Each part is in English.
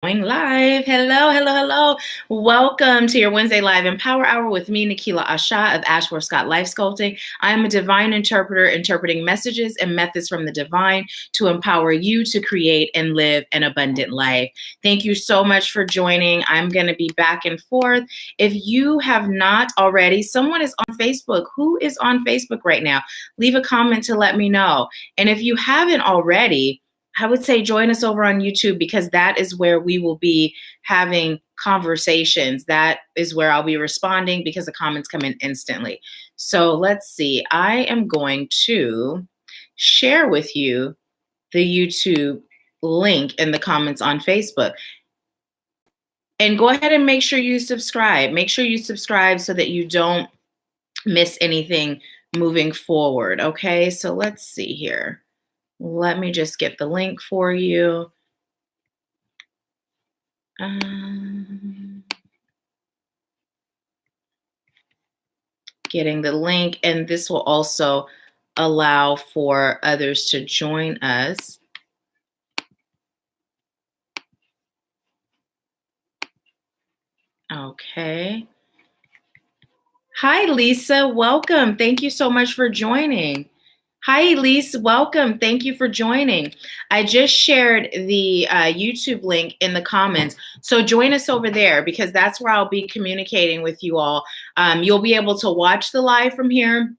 Going live. Hello, hello, hello. Welcome to your Wednesday Live Empower Hour with me, Nahkila Isha of Ashworth Scott Life Sculpting. I am a divine interpreter, interpreting messages and methods from the divine to empower you to create and live an abundant life. Thank you so much for joining. I'm going to be back and forth. If you have not already, someone is on Facebook. Who is on Facebook right now? Leave a comment to let me know. And if you haven't already, I would say join us over on YouTube, because that is where we will be having conversations. That is where I'll be responding, because the comments come in instantly. So let's see. I am going to share with you the YouTube link in the comments on Facebook. And go ahead and make sure you subscribe. Make sure you subscribe so that you don't miss anything moving forward. Okay, so let's see here. Let me just get the link for you. Getting the link, and this will also allow for others to join us. Okay. Hi, Lisa. Welcome. Thank you so much for joining. Hi, Elise. Welcome. Thank you for joining. I just shared the YouTube link in the comments. So join us over there, because that's where I'll be communicating with you all. You'll be able to watch the live from here.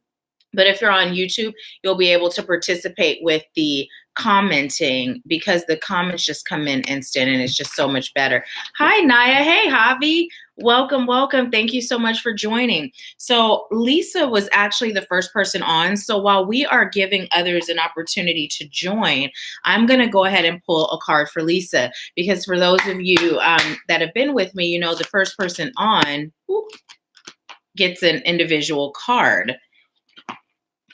But if you're on YouTube, you'll be able to participate with the commenting, because the comments just come in instant and it's just so much better. Hi, Naya. Hey, Javi. Welcome, welcome. Thank you so much for joining. So Lisa was actually the first person on. So while we are giving others an opportunity to join, I'm going to go ahead and pull a card for Lisa, because for those of you that have been with me, you know the first person on gets an individual card.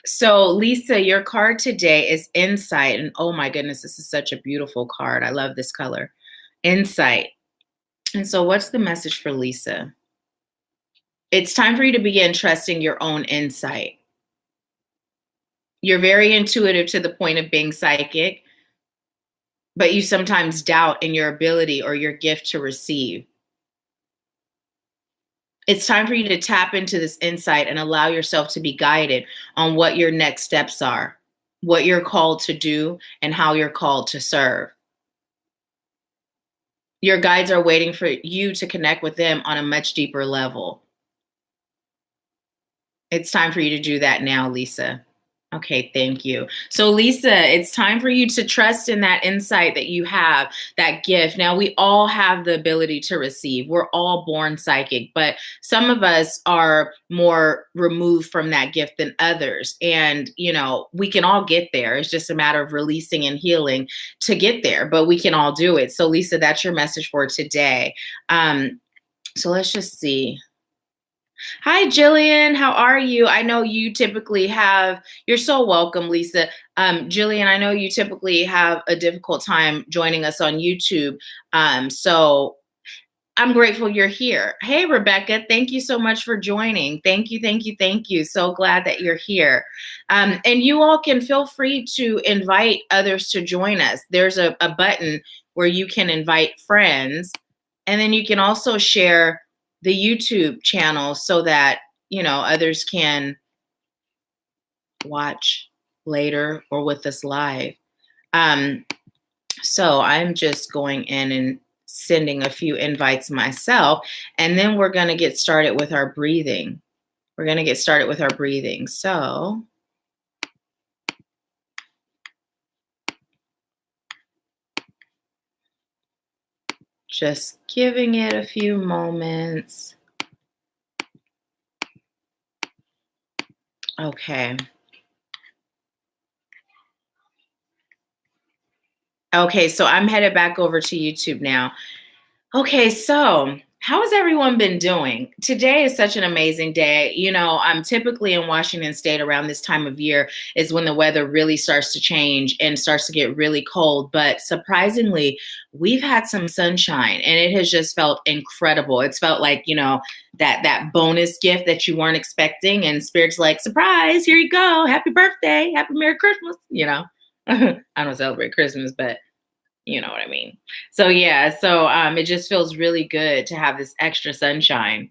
So Lisa, your card today is Insight. And oh my goodness, this is such a beautiful card. I love this color. Insight. And so what's the message for Lisa? It's time for you to begin trusting your own insight. You're very intuitive to the point of being psychic, but you sometimes doubt in your ability or your gift to receive. It's time for you to tap into this insight and allow yourself to be guided on what your next steps are, what you're called to do, and how you're called to serve. Your guides are waiting for you to connect with them on a much deeper level. It's time for you to do that now, Lisa. Okay, thank you. So Lisa, it's time for you to trust in that insight that you have, that gift. Now, we all have the ability to receive. We're all born psychic, but some of us are more removed from that gift than others. And, you know, we can all get there. It's just a matter of releasing and healing to get there, but we can all do it. So Lisa, that's your message for today. So let's just see. Hi, Jillian. How are you? I know you typically have, you're so welcome, Lisa. Jillian, I know you typically have a difficult time joining us on YouTube. So I'm grateful you're here. Hey, Rebecca, thank you so much for joining. Thank you, thank you, thank you. So glad that you're here. And you all can feel free to invite others to join us. There's a button where you can invite friends, and then you can also share the YouTube channel so that, you know, others can watch later or with us live. So I'm just going in and sending a few invites myself, and then we're going to get started with our breathing. We're going to get started with our breathing. So just giving it a few moments. Okay. Okay, so I'm headed back over to YouTube now. Okay, so how has everyone been doing? Today is such an amazing day. You know, I'm typically in Washington State around this time of year is when the weather really starts to change and starts to get really cold. But surprisingly, we've had some sunshine, and it has just felt incredible. It's felt like, you know, that bonus gift that you weren't expecting, and Spirit's like, surprise, here you go. Happy birthday. Happy Merry Christmas. You know, I don't celebrate Christmas, but You know what I mean? So yeah, so it just feels really good to have this extra sunshine.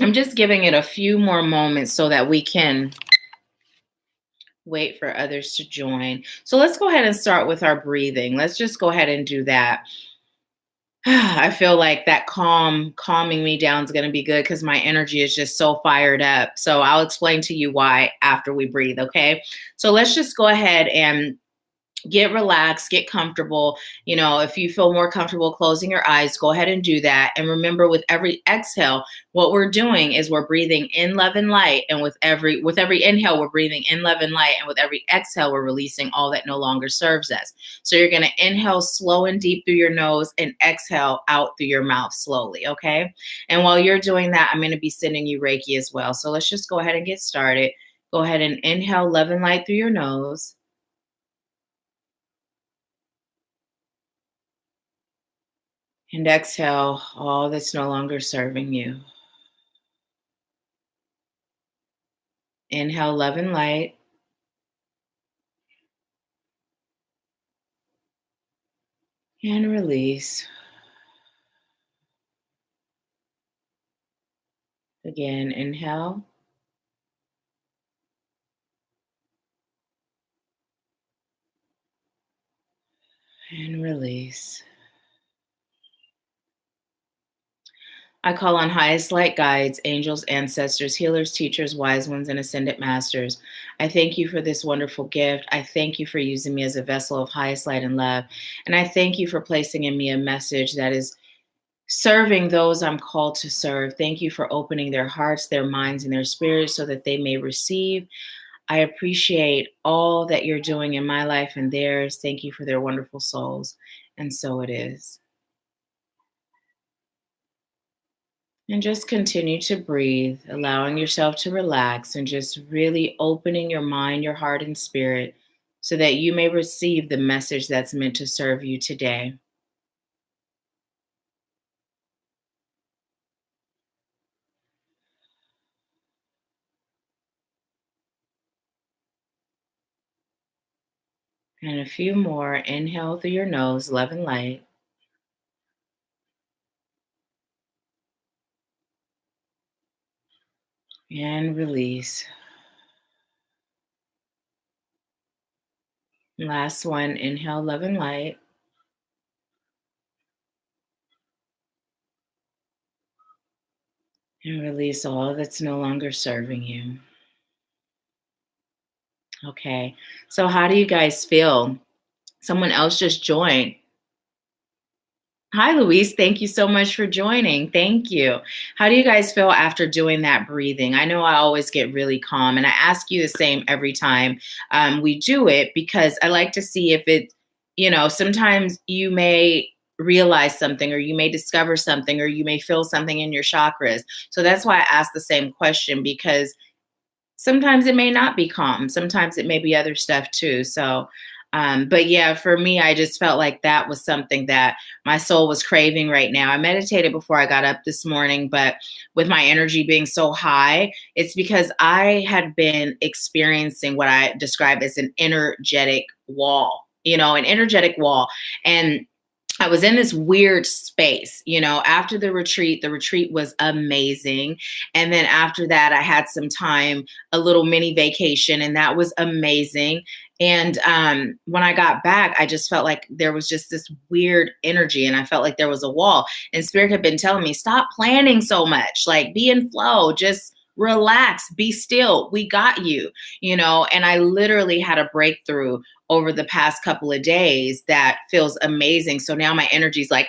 I'm just giving it a few more moments so that we can wait for others to join. So let's go ahead and start with our breathing. Let's just go ahead and do that. I feel like that calming me down is going to be good because my energy is just so fired up. So I'll explain to you why after we breathe, okay? So let's just go ahead and get relaxed, get comfortable. You know, if you feel more comfortable closing your eyes, go ahead and do that. And remember, with every exhale, what we're doing is we're breathing in love and light. And with every inhale, we're breathing in love and light. And with every exhale, we're releasing all that no longer serves us. So you're going to inhale slow and deep through your nose and exhale out through your mouth slowly. Okay. And while you're doing that, I'm going to be sending you Reiki as well. So let's just go ahead and get started. Go ahead and inhale love and light through your nose. And exhale all that's no longer serving you. Inhale love and light. And release. Again, inhale. And release. I call on highest light guides, angels, ancestors, healers, teachers, wise ones, and ascended masters. I thank you for this wonderful gift. I thank you for using me as a vessel of highest light and love. And I thank you for placing in me a message that is serving those I'm called to serve. Thank you for opening their hearts, their minds, and their spirits so that they may receive. I appreciate all that you're doing in my life and theirs. Thank you for their wonderful souls. And so it is. And just continue to breathe, allowing yourself to relax and just really opening your mind, your heart, and spirit so that you may receive the message that's meant to serve you today. And a few more. Inhale through your nose, love and light, and release. Last one. Inhale, love and light, and release all that's no longer serving you. Okay. So, how do you guys feel? Someone else just joined. Hi, Louise. Thank you so much for joining. Thank you. How do you guys feel after doing that breathing? I know I always get really calm, and I ask you the same every time we do it because I like to see if sometimes you may realize something or you may discover something or you may feel something in your chakras. So that's why I ask the same question because sometimes it may not be calm. Sometimes it may be other stuff too. So, but yeah, for me, I just felt like that was something that my soul was craving right now. I meditated before I got up this morning, but with my energy being so high, it's because I had been experiencing what I describe as an energetic wall, an energetic wall. And I was in this weird space, after the retreat was amazing. And then after that, I had some time, a little mini vacation, and that was amazing. And when I got back, I just felt like there was just this weird energy, and I felt like there was a wall. And Spirit had been telling me, stop planning so much, like be in flow, just relax, be still. We got you. And I literally had a breakthrough over the past couple of days that feels amazing. So now my energy is like,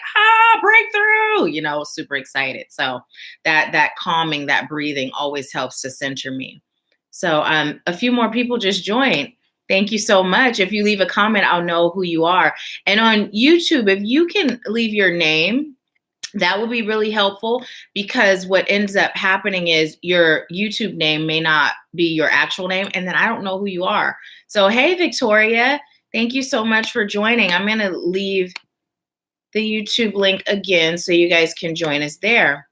breakthrough, super excited. So that calming, that breathing always helps to center me. So a few more people just joined. Thank you so much. If you leave a comment, I'll know who you are. And on YouTube, if you can leave your name, that will be really helpful because what ends up happening is your YouTube name may not be your actual name, and then I don't know who you are. So, hey, Victoria, thank you so much for joining. I'm going to leave the YouTube link again so you guys can join us there.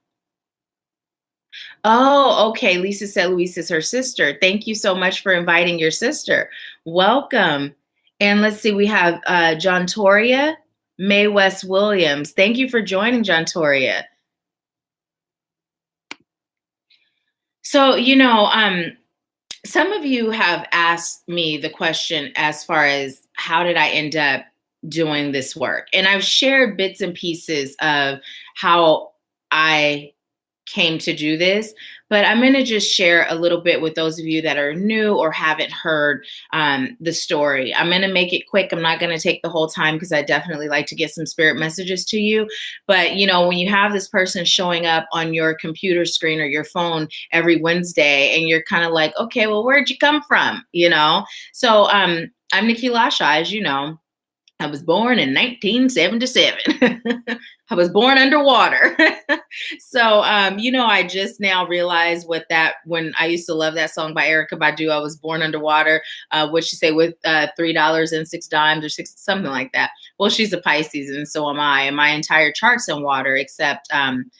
Oh, okay. Lisa said Louise is her sister. Thank you so much for inviting your sister. Welcome. And let's see, we have John Toria, Mae West Williams. Thank you for joining, John Toria. So, some of you have asked me the question as far as how did I end up doing this work? And I've shared bits and pieces of how I came to do this, but I'm going to just share a little bit with those of you that are new or haven't heard the story. I'm going to make it quick. I'm not going to take the whole time because I definitely like to get some spirit messages to you. But, when you have this person showing up on your computer screen or your phone every Wednesday and you're kind of like, okay, well, where'd you come from? So I'm Nahkila Isha, as you know. I was born in 1977. I was born underwater. So, I just now realized when I used to love that song by Erykah Badu, I was born underwater. What'd she say, with $3.06 or something like that? Well, she's a Pisces and so am I. And my entire chart's in water, except I'm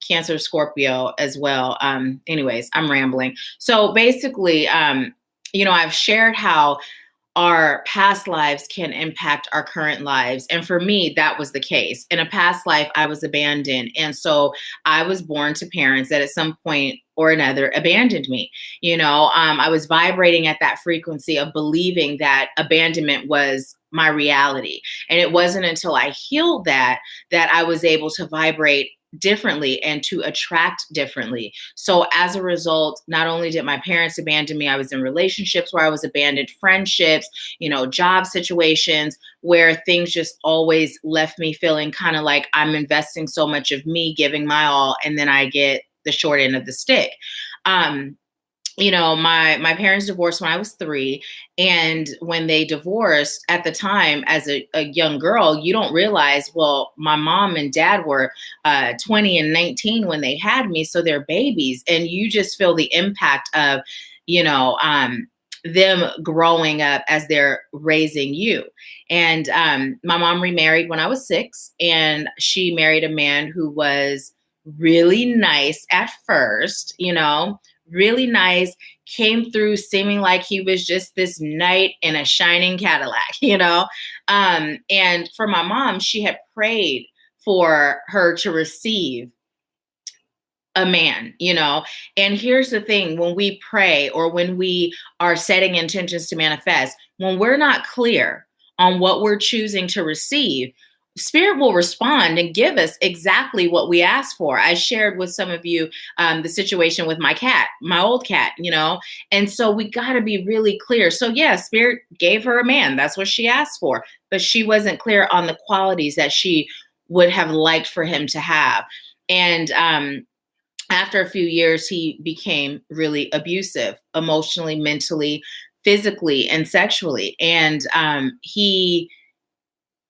Cancer Scorpio as well. Anyways, I'm rambling. So basically, I've shared how our past lives can impact our current lives. And for me, that was the case. In a past life, I was abandoned. And so I was born to parents that at some point or another abandoned me. I was vibrating at that frequency of believing that abandonment was my reality. And it wasn't until I healed that I was able to vibrate differently and to attract differently. So as a result, not only did my parents abandon me, I was in relationships where I was abandoned, friendships, job situations where things just always left me feeling kind of like I'm investing so much of me, giving my all, and then I get the short end of the stick. My parents divorced when I was 3. And when they divorced at the time as a young girl, you don't realize, well, my mom and dad were 20 and 19 when they had me. So they're babies. And you just feel the impact of, them growing up as they're raising you. And my mom remarried when I was 6, and she married a man who was really nice at first, really nice, came through seeming like he was just this knight in a shining Cadillac, and for my mom, she had prayed for her to receive a man, and here's the thing, when we pray or when we are setting intentions to manifest, when we're not clear on what we're choosing to receive, Spirit will respond and give us exactly what we asked for. I shared with some of you the situation with my cat, my old cat, and so we got to be really clear. So yeah, Spirit gave her a man. That's what she asked for, but she wasn't clear on the qualities that she would have liked for him to have. And after a few years, he became really abusive, emotionally, mentally, physically, and sexually. And he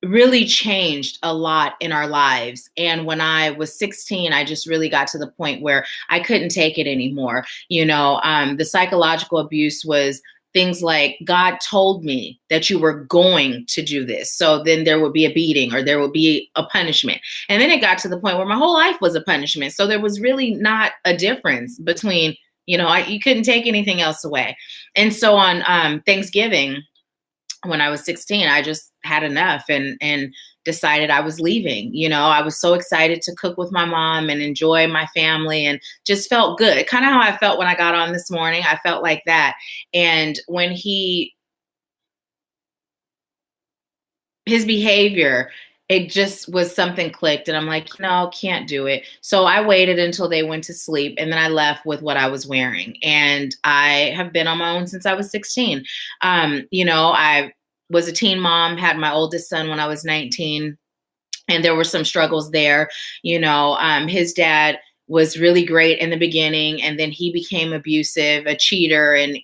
really changed a lot in our lives. And when I was 16, I just really got to the point where I couldn't take it anymore. The psychological abuse was things like, God told me that you were going to do this. So then there would be a beating or there would be a punishment. And then it got to the point where my whole life was a punishment. So there was really not a difference between, you couldn't take anything else away. And so on Thanksgiving, when I was 16, I just had enough and decided I was leaving. I was so excited to cook with my mom and enjoy my family and just felt good. Kind of how I felt when I got on this morning. I felt like that. And when his behavior, it just was something clicked and I'm like, no, can't do it. So I waited until they went to sleep and then I left with what I was wearing. And I have been on my own since I was 16. I was a teen mom, had my oldest son when I was 19, and there were some struggles there. His dad was really great in the beginning and then he became abusive, a cheater, and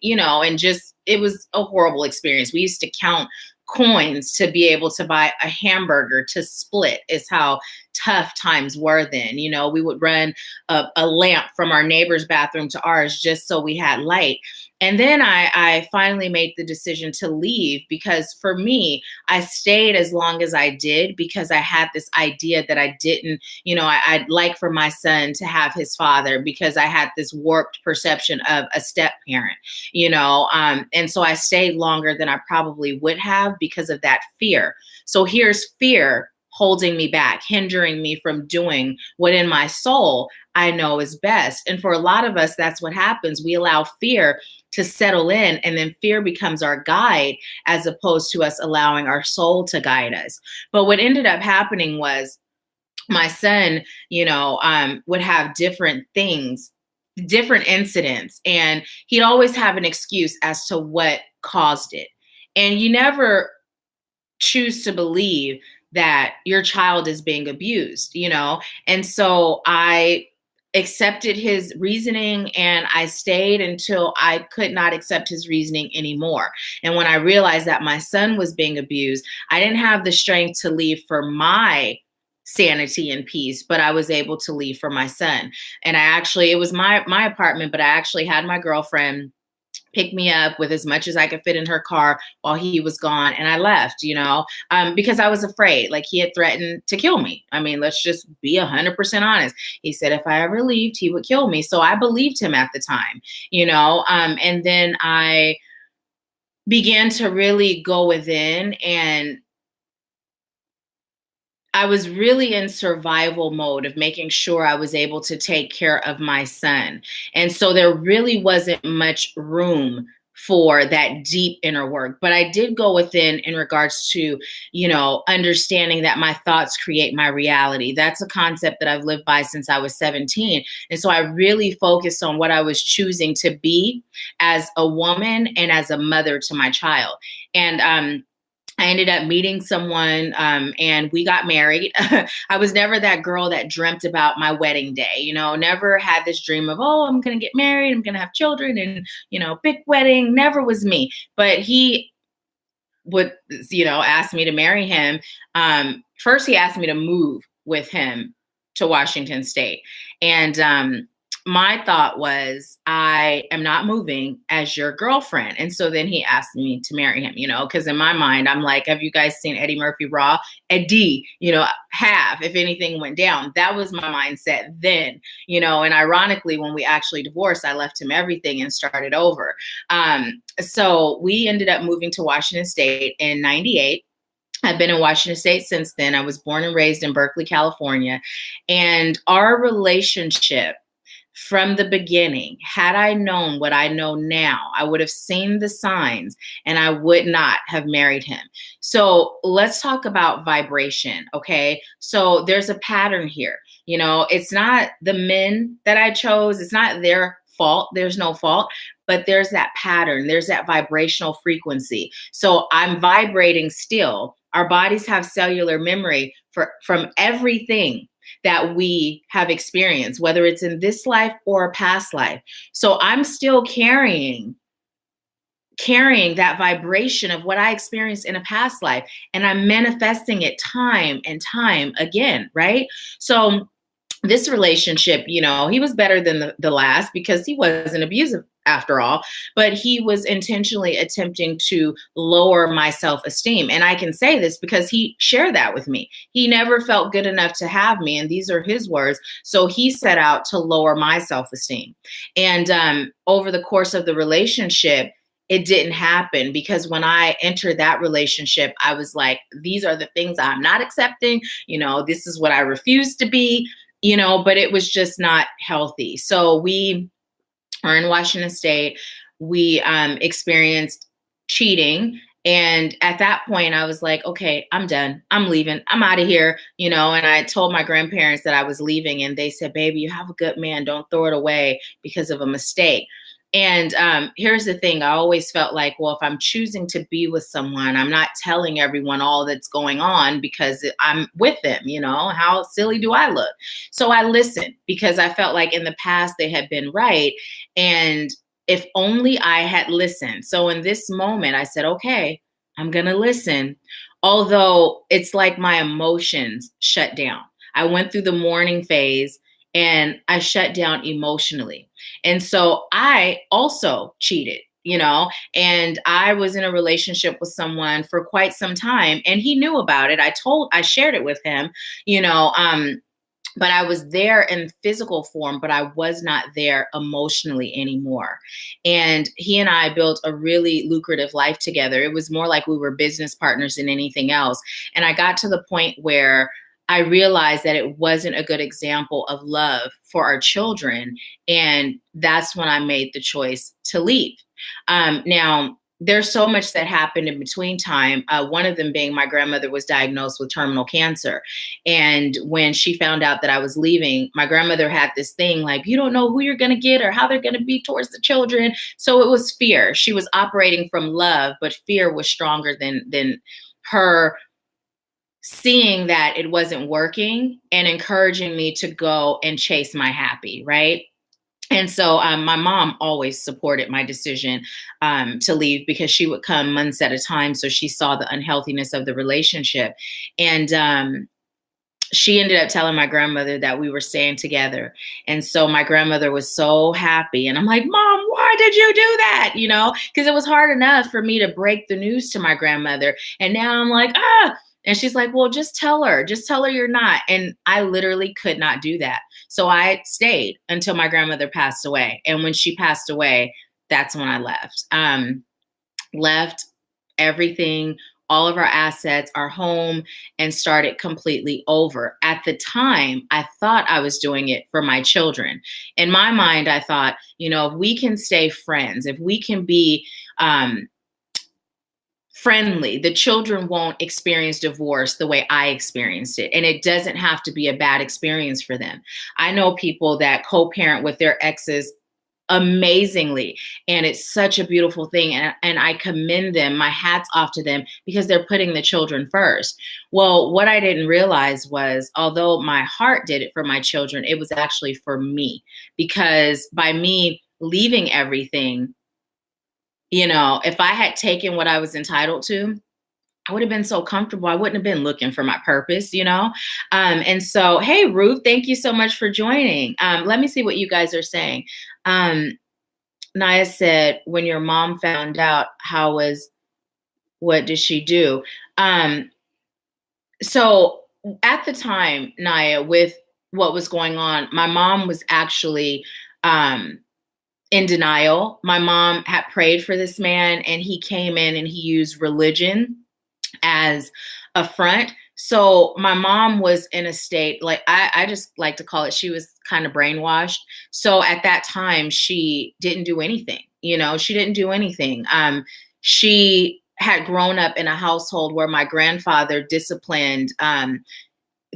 just it was a horrible experience. We used to count coins to be able to buy a hamburger to split is how tough times were then. You know, we would run a lamp from our neighbor's bathroom to ours just so we had light. And then I finally made the decision to leave, because for me, I stayed as long as I did because I had this idea that I didn't, you know, I'd like for my son to have his father, because I had this warped perception of a step parent, you know. And so I stayed longer than I probably would have because of that fear. So here's fear holding me back, hindering me from doing what in my soul I know is best. And for a lot of us, that's what happens. We allow fear to settle in, and then fear becomes our guide as opposed to us allowing our soul to guide us. But what ended up happening was my son, you know, would have different things, different incidents, and he'd always have an excuse as to what caused it. And you never choose to believe that your child is being abused, you know? And so I accepted his reasoning, and I stayed until I could not accept his reasoning anymore. And when I realized that my son was being abused, I didn't have the strength to leave for my sanity and peace, but I was able to leave for my son. And I actually, it was my apartment, but I actually had my girlfriend pick me up with as much as I could fit in her car while he was gone. And I left, you know, because I was afraid. Like, he had threatened to kill me. I mean, let's just be 100% honest. He said if I ever left, he would kill me. So I believed him at the time, you know. And then I began to really go within, and I was really in survival mode of making sure I was able to take care of my son. And so there really wasn't much room for that deep inner work. But I did go within in regards to, you know, understanding that my thoughts create my reality. That's a concept that I've lived by since I was 17. And so I really focused on what I was choosing to be as a woman and as a mother to my child. And I ended up meeting someone, and we got married. I was never that girl that dreamt about my wedding day, you know, never had this dream of, oh, I'm going to get married, I'm going to have children, and, you know, big wedding. Never was me. But he would, you know, ask me to marry him. First, he asked me to move with him to Washington State. And my thought was, I am not moving as your girlfriend. And so then he asked me to marry him, you know, because in my mind, I'm like, have you guys seen Eddie Murphy Raw? Eddie, you know, have, if anything went down. That was my mindset then, you know. And ironically, when we actually divorced, I left him everything and started over. So we ended up moving to Washington State in 98. I've been in Washington State since then. I was born and raised in Berkeley, California. And our relationship from the beginning, had I known what I know now, I would have seen the signs and I would not have married him. So let's talk about vibration, okay? So there's a pattern here. You know, it's not the men that I chose, it's not their fault. There's no fault, but there's that pattern, there's that vibrational frequency. So I'm vibrating still. Our bodies have cellular memory from everything that we have experienced, whether it's in this life or a past life. So I'm still carrying that vibration of what I experienced in a past life, and I'm manifesting it time and time again, right? So this relationship, you know, he was better than the last because he wasn't abusive after all, but he was intentionally attempting to lower my self-esteem. And I can say this because he shared that with me. He never felt good enough to have me. And these are his words. So he set out to lower my self-esteem. And over the course of the relationship, it didn't happen, because when I entered that relationship, I was like, these are the things I'm not accepting. You know, this is what I refuse to be, you know, but it was just not healthy. So we are in Washington State. We experienced cheating. And at that point, I was like, okay, I'm done. I'm leaving. I'm out of here, you know. And I told my grandparents that I was leaving, and they said, baby, you have a good man. Don't throw it away because of a mistake. And here's the thing. I always felt like, well, if I'm choosing to be with someone, I'm not telling everyone all that's going on because I'm with them, you know. How silly do I look? So I listened because I felt like in the past they had been right. And if only I had listened. So in this moment, I said, okay, I'm going to listen. Although it's like my emotions shut down. I went through the mourning phase and I shut down emotionally. And so I also cheated, and I was in a relationship with someone for quite some time and he knew about it. I shared it with him, you know, but I was there in physical form, but I was not there emotionally anymore. And he and I built a really lucrative life together. It was more like we were business partners than anything else. And I got to the point where I realized that it wasn't a good example of love for our children. And that's when I made the choice to leave. Now, there's so much that happened in between time. One of them being my grandmother was diagnosed with terminal cancer. And when she found out that I was leaving, my grandmother had this thing like, you don't know who you're going to get or how they're going to be towards the children. So it was fear. She was operating from love, but fear was stronger than her seeing that it wasn't working and encouraging me to go and chase my happy, right? And so my mom always supported my decision to leave because she would come months at a time. So she saw the unhealthiness of the relationship. And she ended up telling my grandmother that we were staying together. And so my grandmother was so happy. And I'm like, Mom, why did you do that? Because it was hard enough for me to break the news to my grandmother. And now I'm like, And she's like, well, just tell her you're not. And I literally could not do that. So I stayed until my grandmother passed away. And when she passed away, that's when I left. Left everything, all of our assets, our home, and started completely over. At the time, I thought I was doing it for my children. In my mind, I thought, if we can stay friends, if we can be friendly, the children won't experience divorce the way I experienced it. And it doesn't have to be a bad experience for them. I know people that co-parent with their exes amazingly, and it's such a beautiful thing, and I commend them. My hat's off to them because they're putting the children first. Well, what I didn't realize was, although my heart did it for my children, it was actually for me, because by me leaving everything, if I had taken what I was entitled to, I would have been so comfortable. I wouldn't have been looking for my purpose, And so, hey, Ruth, thank you so much for joining. Let me see what you guys are saying. Naya said, when your mom found out, what did she do? So at the time, Naya, with what was going on, my mom was actually in denial. My mom had prayed for this man, and he came in and he used religion as a front. So my mom was in a state, like I just like to call it, she was kind of brainwashed. So at that time, she didn't do anything. She didn't do anything. She had grown up in a household where my grandfather disciplined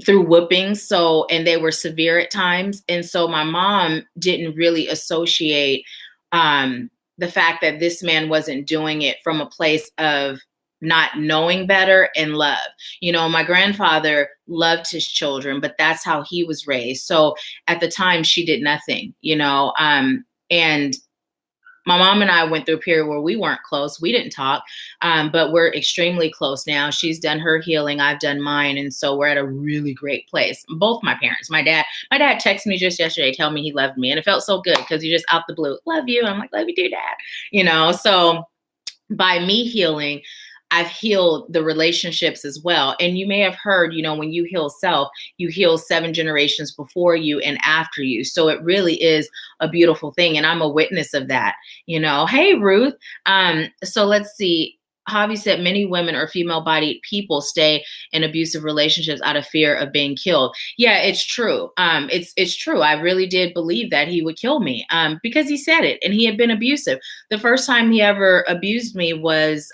through whoopings. And they were severe at times. And so my mom didn't really associate the fact that this man wasn't doing it from a place of not knowing better and love. My grandfather loved his children, but that's how he was raised. So at the time, she did nothing, and my mom and I went through a period where we weren't close. We didn't talk, but we're extremely close now. She's done her healing. I've done mine. And so we're at a really great place. Both my parents, my dad texted me just yesterday, telling me he loved me. And it felt so good because he just out the blue, love you. I'm like, love you too, Dad. So by me healing, I've healed the relationships as well. And you may have heard, when you heal self, you heal 7 generations before you and after you. So it really is a beautiful thing. And I'm a witness of that, Hey, Ruth. So let's see. Javi said many women or female-bodied people stay in abusive relationships out of fear of being killed. Yeah, it's true. It's true. I really did believe that he would kill me because he said it, and he had been abusive. The first time he ever abused me was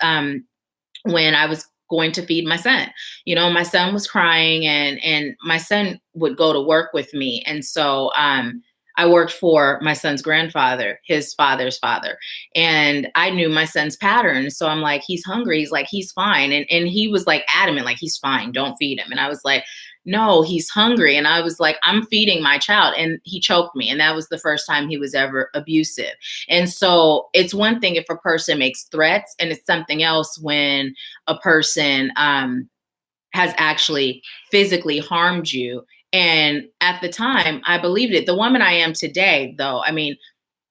when I was going to feed my son. My son was crying, and my son would go to work with me. And so I worked for my son's grandfather, his father's father. And I knew my son's pattern. So I'm like, he's hungry. He's like, he's fine. And he was like adamant, like, he's fine. Don't feed him. And I was like, no, he's hungry. And I was like, I'm feeding my child. And he choked me. And that was the first time he was ever abusive. And so it's one thing if a person makes threats, and it's something else when a person has actually physically harmed you And at the time, I believed it. The woman I am today, though, I mean,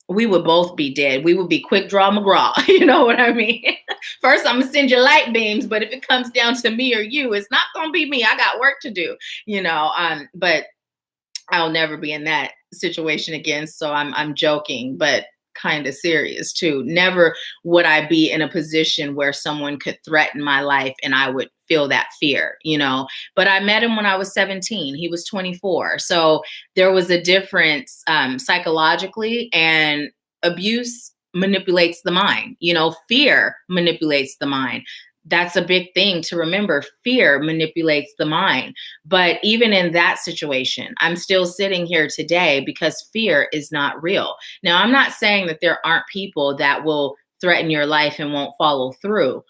we would both be dead. We would be quick draw McGraw. You know what I mean? First, I'm gonna send you light beams, but if it comes down to me or you, it's not gonna be me. I got work to do, you know. But I'll never be in that situation again. So I'm joking, but kind of serious too. Never would I be in a position where someone could threaten my life and I would feel that fear, you know. But I met him when I was 17. He was 24. So there was a difference psychologically, and abuse manipulates the mind. You know, fear manipulates the mind. That's a big thing to remember. Fear manipulates the mind. But even in that situation, I'm still sitting here today because fear is not real. Now, I'm not saying that there aren't people that will threaten your life and won't follow through.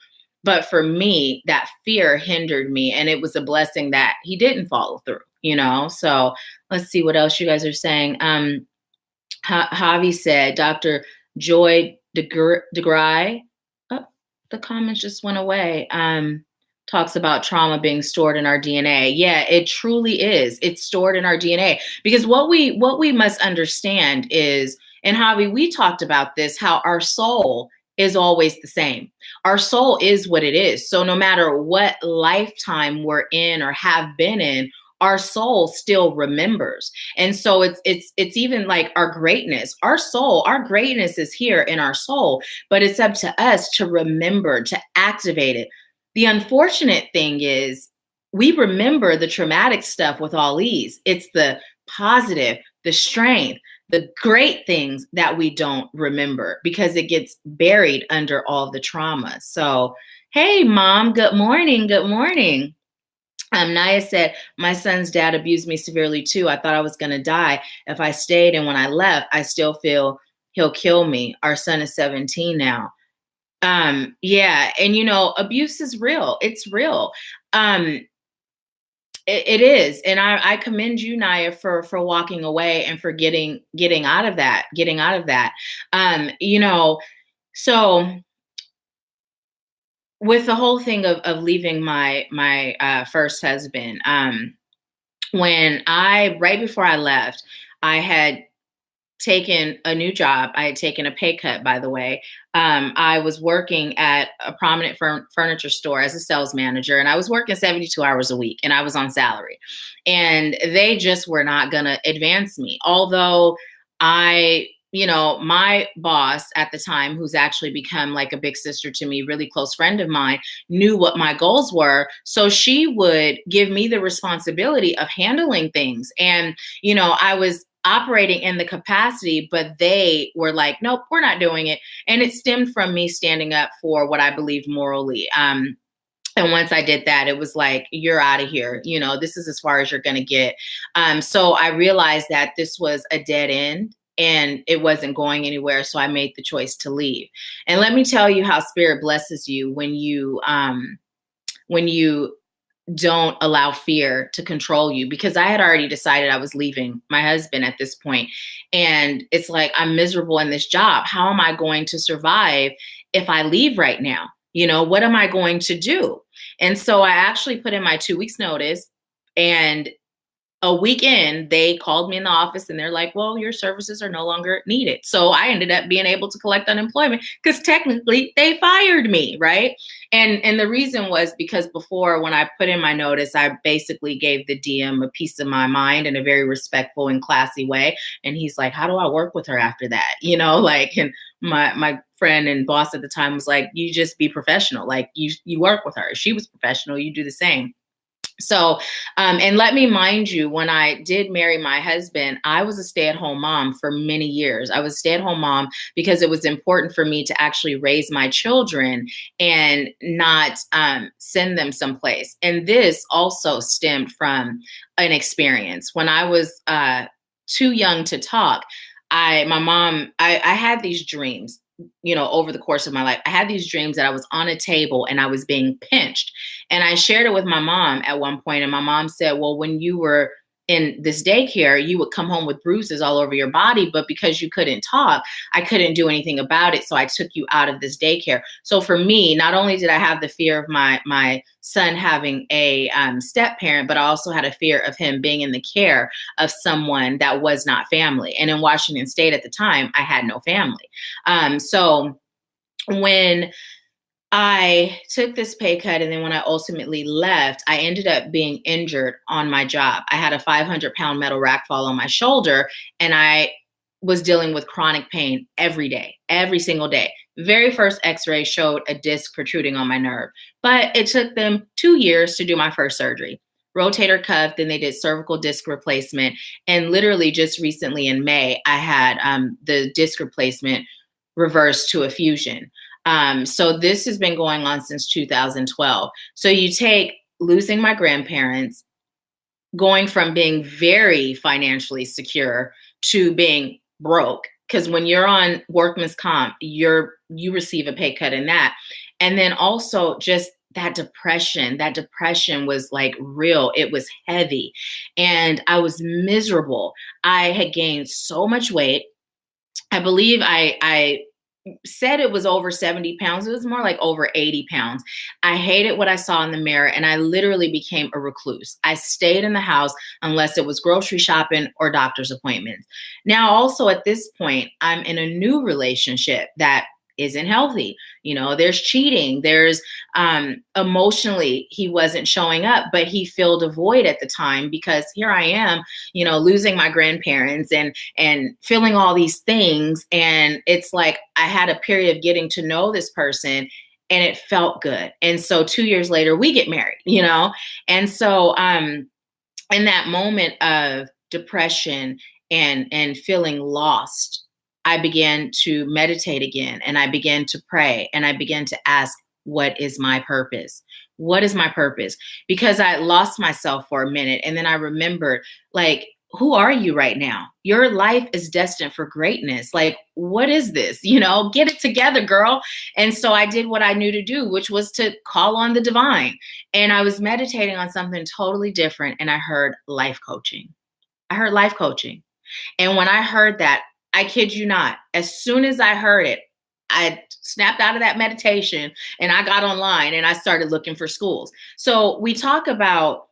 But for me, that fear hindered me. And it was a blessing that he didn't follow through, you know? So let's see what else you guys are saying. Javi said, Dr. Joy DeGry, the comments just went away. Talks about trauma being stored in our DNA. Yeah, it truly is. It's stored in our DNA because what we must understand is, and Javi, we talked about this, how our soul is always the same. Our soul is what it is. So no matter what lifetime we're in or have been in, our soul still remembers. And so it's even like our greatness, our soul, our greatness is here in our soul, but it's up to us to remember, to activate it. The unfortunate thing is we remember the traumatic stuff with all ease. It's the positive, the strength, the great things that we don't remember because it gets buried under all the trauma. So, hey, Mom, good morning. Good morning. Naya said, my son's dad abused me severely too. I thought I was going to die if I stayed. And when I left, I still feel he'll kill me. Our son is 17 now. Yeah. And you know, abuse is real. It's real. It is. And I commend you, Naya, for walking away and for getting out of that, you know, so with the whole thing of leaving my first husband, when right before I left, I had taken a new job. I had taken a pay cut, by the way. I was working at a prominent furniture store as a sales manager, and I was working 72 hours a week, and I was on salary. And they just were not going to advance me. Although my boss at the time, who's actually become like a big sister to me, really close friend of mine, knew what my goals were. So she would give me the responsibility of handling things. And, you know, I was operating in the capacity, but they were like, nope, we're not doing it. And it stemmed from me standing up for what I believed morally. And once I did that, it was like, you're out of here. You know, this is as far as you're going to get. So I realized that this was a dead end and it wasn't going anywhere. So I made the choice to leave. And let me tell you how spirit blesses you when you don't allow fear to control you, because I had already decided I was leaving my husband at this point. And it's like, I'm miserable in this job. How am I going to survive if I leave right now? You know, what am I going to do? And so I actually put in my 2 weeks notice, and a week in, they called me in the office and they're like, well, your services are no longer needed. So I ended up being able to collect unemployment because technically they fired me, right? And the reason was because before, when I put in my notice, I basically gave the DM a piece of my mind in a very respectful and classy way. And he's like, how do I work with her after that? You know, like, and my friend and boss at the time was like, you just be professional. Like you work with her. She was professional. You do the same. So, and let me mind you, when I did marry my husband, I was a stay-at-home mom for many years. I was a stay-at-home mom because it was important for me to actually raise my children and not send them someplace. And this also stemmed from an experience. When I was too young to talk, I had these dreams. You know, over the course of my life, I had these dreams that I was on a table and I was being pinched. And I shared it with my mom at one point, and my mom said, well, when you were in this daycare, you would come home with bruises all over your body, but because you couldn't talk, I couldn't do anything about it. So I took you out of this daycare. So for me, not only did I have the fear of my son having a step parent, but I also had a fear of him being in the care of someone that was not family. And in Washington State at the time, I had no family. So when I took this pay cut, and then when I ultimately left, I ended up being injured on my job. I had a 500-pound metal rack fall on my shoulder, and I was dealing with chronic pain every day, every single day. Very first x-ray showed a disc protruding on my nerve, but it took them 2 years to do my first surgery. Rotator cuff, then they did cervical disc replacement, and literally just recently in May, I had the disc replacement reversed to a fusion. So this has been going on since 2012. So you take losing my grandparents, going from being very financially secure to being broke. Because when you're on workman's comp, you receive a pay cut in that. And then also just that depression was like real. It was heavy. And I was miserable. I had gained so much weight. I believe I said it was over 70 pounds. It was more like over 80 pounds. I hated what I saw in the mirror, and I literally became a recluse. I stayed in the house unless it was grocery shopping or doctor's appointments. Now, also at this point, I'm in a new relationship that isn't healthy. There's cheating. There's emotionally, he wasn't showing up, but he filled a void at the time because here I am, losing my grandparents and feeling all these things. And it's like I had a period of getting to know this person, and it felt good. And so 2 years later, we get married, And so in that moment of depression and feeling lost, I began to meditate again, and I began to pray, and I began to ask, what is my purpose? What is my purpose? Because I lost myself for a minute, and then I remembered, like, who are you right now? Your life is destined for greatness. Like, what is this? Get it together, girl. And so I did what I knew to do, which was to call on the divine. And I was meditating on something totally different, and I heard life coaching. I heard life coaching. And when I heard that, I kid you not, as soon as I heard it, I snapped out of that meditation and I got online and I started looking for schools. So we talk about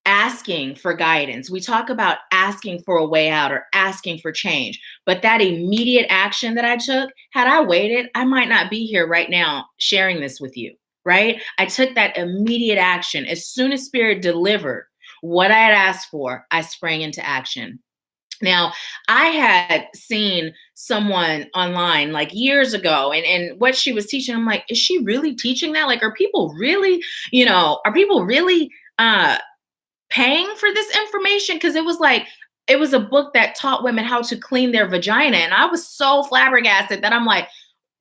asking for guidance. We talk about asking for a way out or asking for change. But that immediate action that I took, had I waited, I might not be here right now sharing this with you, right? I took that immediate action. As soon as Spirit delivered what I had asked for, I sprang into action. Now, I had seen someone online like years ago, and what she was teaching, I'm like, is she really teaching that? Like, are people really paying for this information? Because it was a book that taught women how to clean their vagina. And I was so flabbergasted that I'm like,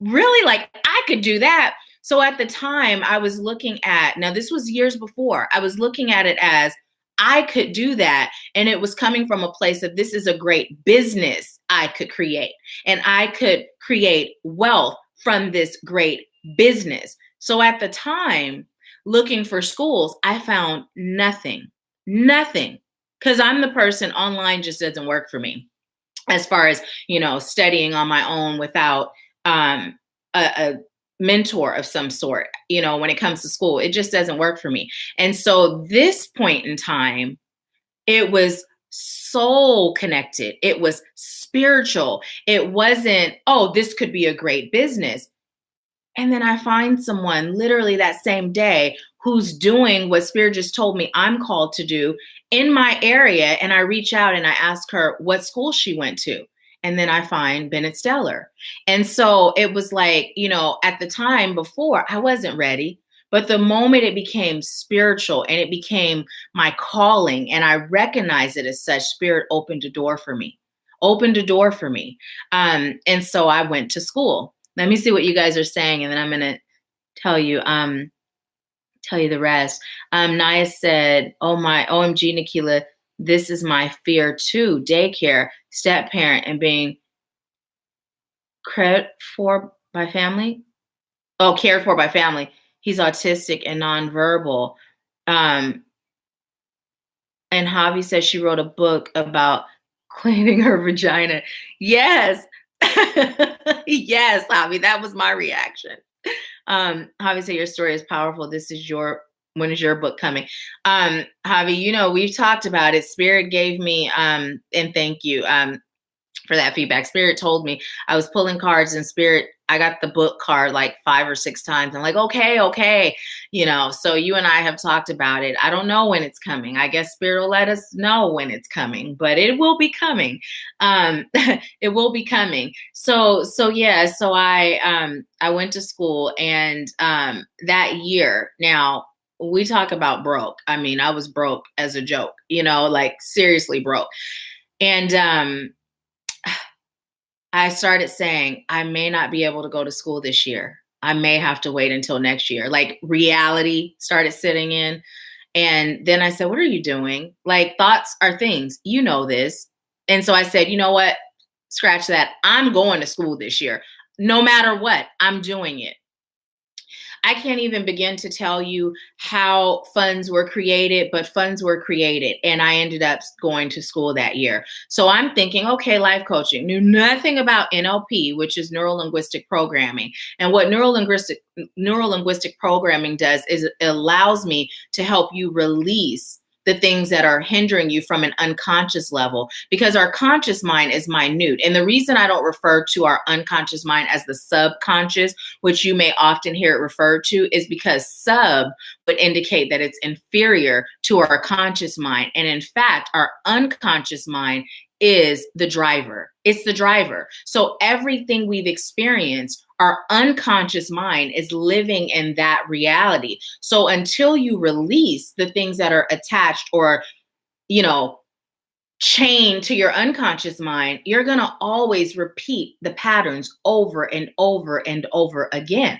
really? Like, I could do that. So at the time, I was looking at, now this was years before, I was looking at it as I could do that. And it was coming from a place of this is a great business I could create. And I could create wealth from this great business. So at the time, looking for schools, I found nothing. Because I'm the person, online just doesn't work for me as far as, studying on my own without a mentor of some sort, when it comes to school. It just doesn't work for me. And so this point in time, it was soul connected. It was spiritual. It wasn't, oh, this could be a great business. And then I find someone literally that same day who's doing what Spirit just told me I'm called to do in my area. And I reach out and I ask her what school she went to. And then I find Bennett Stellar. And so it was like, at the time before, I wasn't ready. But the moment it became spiritual and it became my calling, and I recognized it as such, Spirit opened a door for me. And so I went to school. Let me see what you guys are saying, and then I'm going to tell you the rest. Naya said, oh my, OMG, Nahkila, this is my fear too. Daycare, step parent, and being cared for by family. Oh, cared for by family. He's autistic and nonverbal. And Javi says she wrote a book about cleaning her vagina. Yes. Yes, Javi, that was my reaction. Javi said your story is powerful. When is your book coming? Javi, we've talked about it. Spirit gave me, and thank you. For that feedback. Spirit told me I was pulling cards and Spirit, I got the book card like 5 or 6 times. I'm like, okay. So you and I have talked about it. I don't know when it's coming. I guess Spirit will let us know when it's coming, but it will be coming. It will be coming. So yeah, so I went to school and that year, now we talk about broke. I mean, I was broke as a joke, like seriously broke. And I started saying, I may not be able to go to school this year. I may have to wait until next year. Like reality started sitting in. And then I said, what are you doing? Like thoughts are things, this. And so I said, you know what? Scratch that. I'm going to school this year. No matter what, I'm doing it. I can't even begin to tell you how funds were created, but funds were created. And I ended up going to school that year. So I'm thinking, okay, life coaching, knew nothing about NLP, which is neuro linguistic programming. And what neuro linguistic programming does is it allows me to help you release the things that are hindering you from an unconscious level, because our conscious mind is minute. And the reason I don't refer to our unconscious mind as the subconscious, which you may often hear it referred to, is because sub would indicate that it's inferior to our conscious mind. And in fact, our unconscious mind is the driver. It's the driver. So everything we've experienced, our unconscious mind is living in that reality. So until you release the things that are attached or, chained to your unconscious mind, you're going to always repeat the patterns over and over and over again.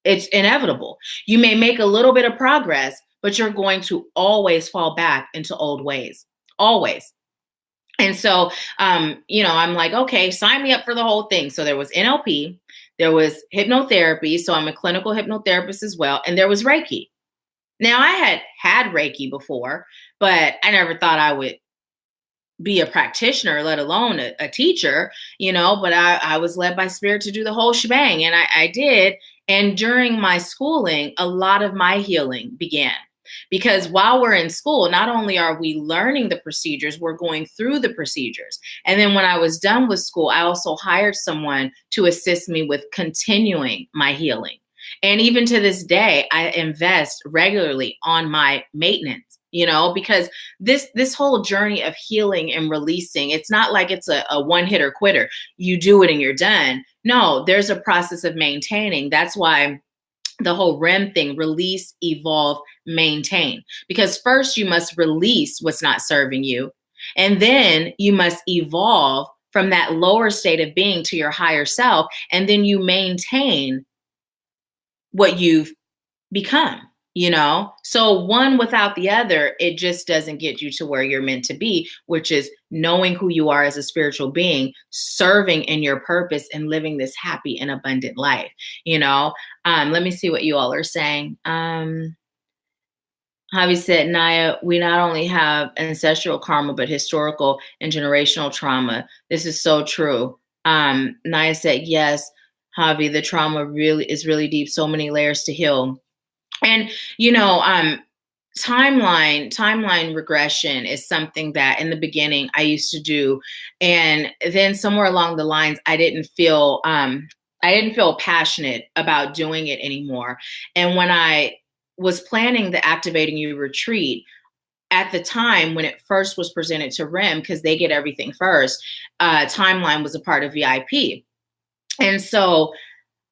It's inevitable. You may make a little bit of progress, but you're going to always fall back into old ways. Always. And so, I'm like, okay, sign me up for the whole thing. So there was NLP, there was hypnotherapy. So I'm a clinical hypnotherapist as well. And there was Reiki. Now I had Reiki before, but I never thought I would be a practitioner, let alone a teacher, but I was led by Spirit to do the whole shebang. And I did. And during my schooling, a lot of my healing began. Because while we're in school, not only are we learning the procedures, we're going through the procedures. And then when I was done with school, I also hired someone to assist me with continuing my healing. And even to this day, I invest regularly on my maintenance, because this whole journey of healing and releasing, it's not like it's a one hitter quitter. You do it and you're done. No, there's a process of maintaining. That's why the whole REM thing, release, evolve, maintain. Because first you must release what's not serving you. And then you must evolve from that lower state of being to your higher self. And then you maintain what you've become, So one without the other, it just doesn't get you to where you're meant to be, which is knowing who you are as a spiritual being, serving in your purpose and living this happy and abundant life, Let me see what you all are saying. Javi said, Naya, we not only have ancestral karma, but historical and generational trauma. This is so true. Naya said, yes, Javi, the trauma is really deep. So many layers to heal. And, timeline regression is something that in the beginning I used to do. And then somewhere along the lines, I didn't feel passionate about doing it anymore. And when I was planning the Activating You retreat, at the time when it first was presented to REM, because they get everything first, timeline was a part of VIP. And so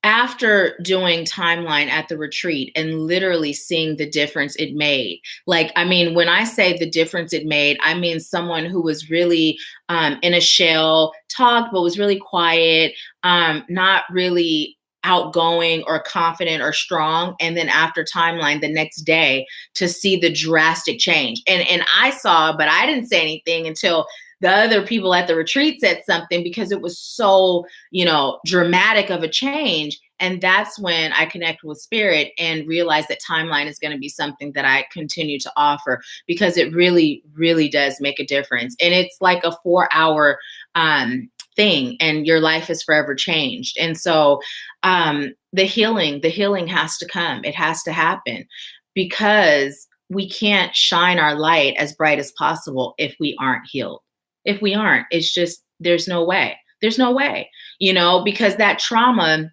after doing timeline at the retreat and literally seeing the difference it made, when I say the difference it made, I mean someone who was really in a shell, talked, but was really quiet, not really outgoing or confident or strong. And then after timeline the next day to see the drastic change. And I saw, but I didn't say anything until the other people at the retreat said something, because it was so, dramatic of a change. And that's when I connect with spirit and realize that timeline is going to be something that I continue to offer, because it really, really does make a difference. And it's like a 4 hour thing, and your life is forever changed. And so the healing has to come. It has to happen, because we can't shine our light as bright as possible if we aren't healed. If we aren't, it's just, there's no way. There's no way, because that trauma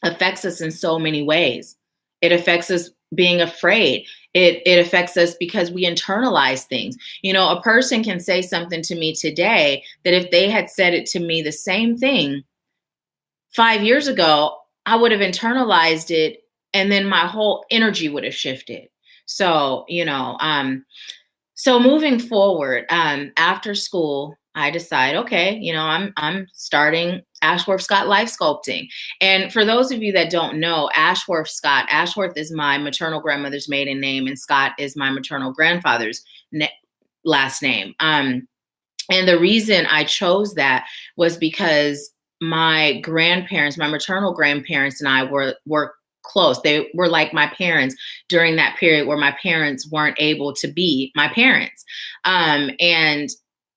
affects us in so many ways. It affects us being afraid. It affects us because we internalize things. A person can say something to me today that if they had said it to me the same thing 5 years ago, I would have internalized it, and then my whole energy would have shifted. So, so moving forward, after school, I decide, okay, I'm starting Ashworth Scott Life Sculpting. And for those of you that don't know, Ashworth Scott, Ashworth is my maternal grandmother's maiden name, and Scott is my maternal grandfather's last name. And the reason I chose that was because my grandparents, my maternal grandparents, and I were close. They were like my parents during that period where my parents weren't able to be my parents. And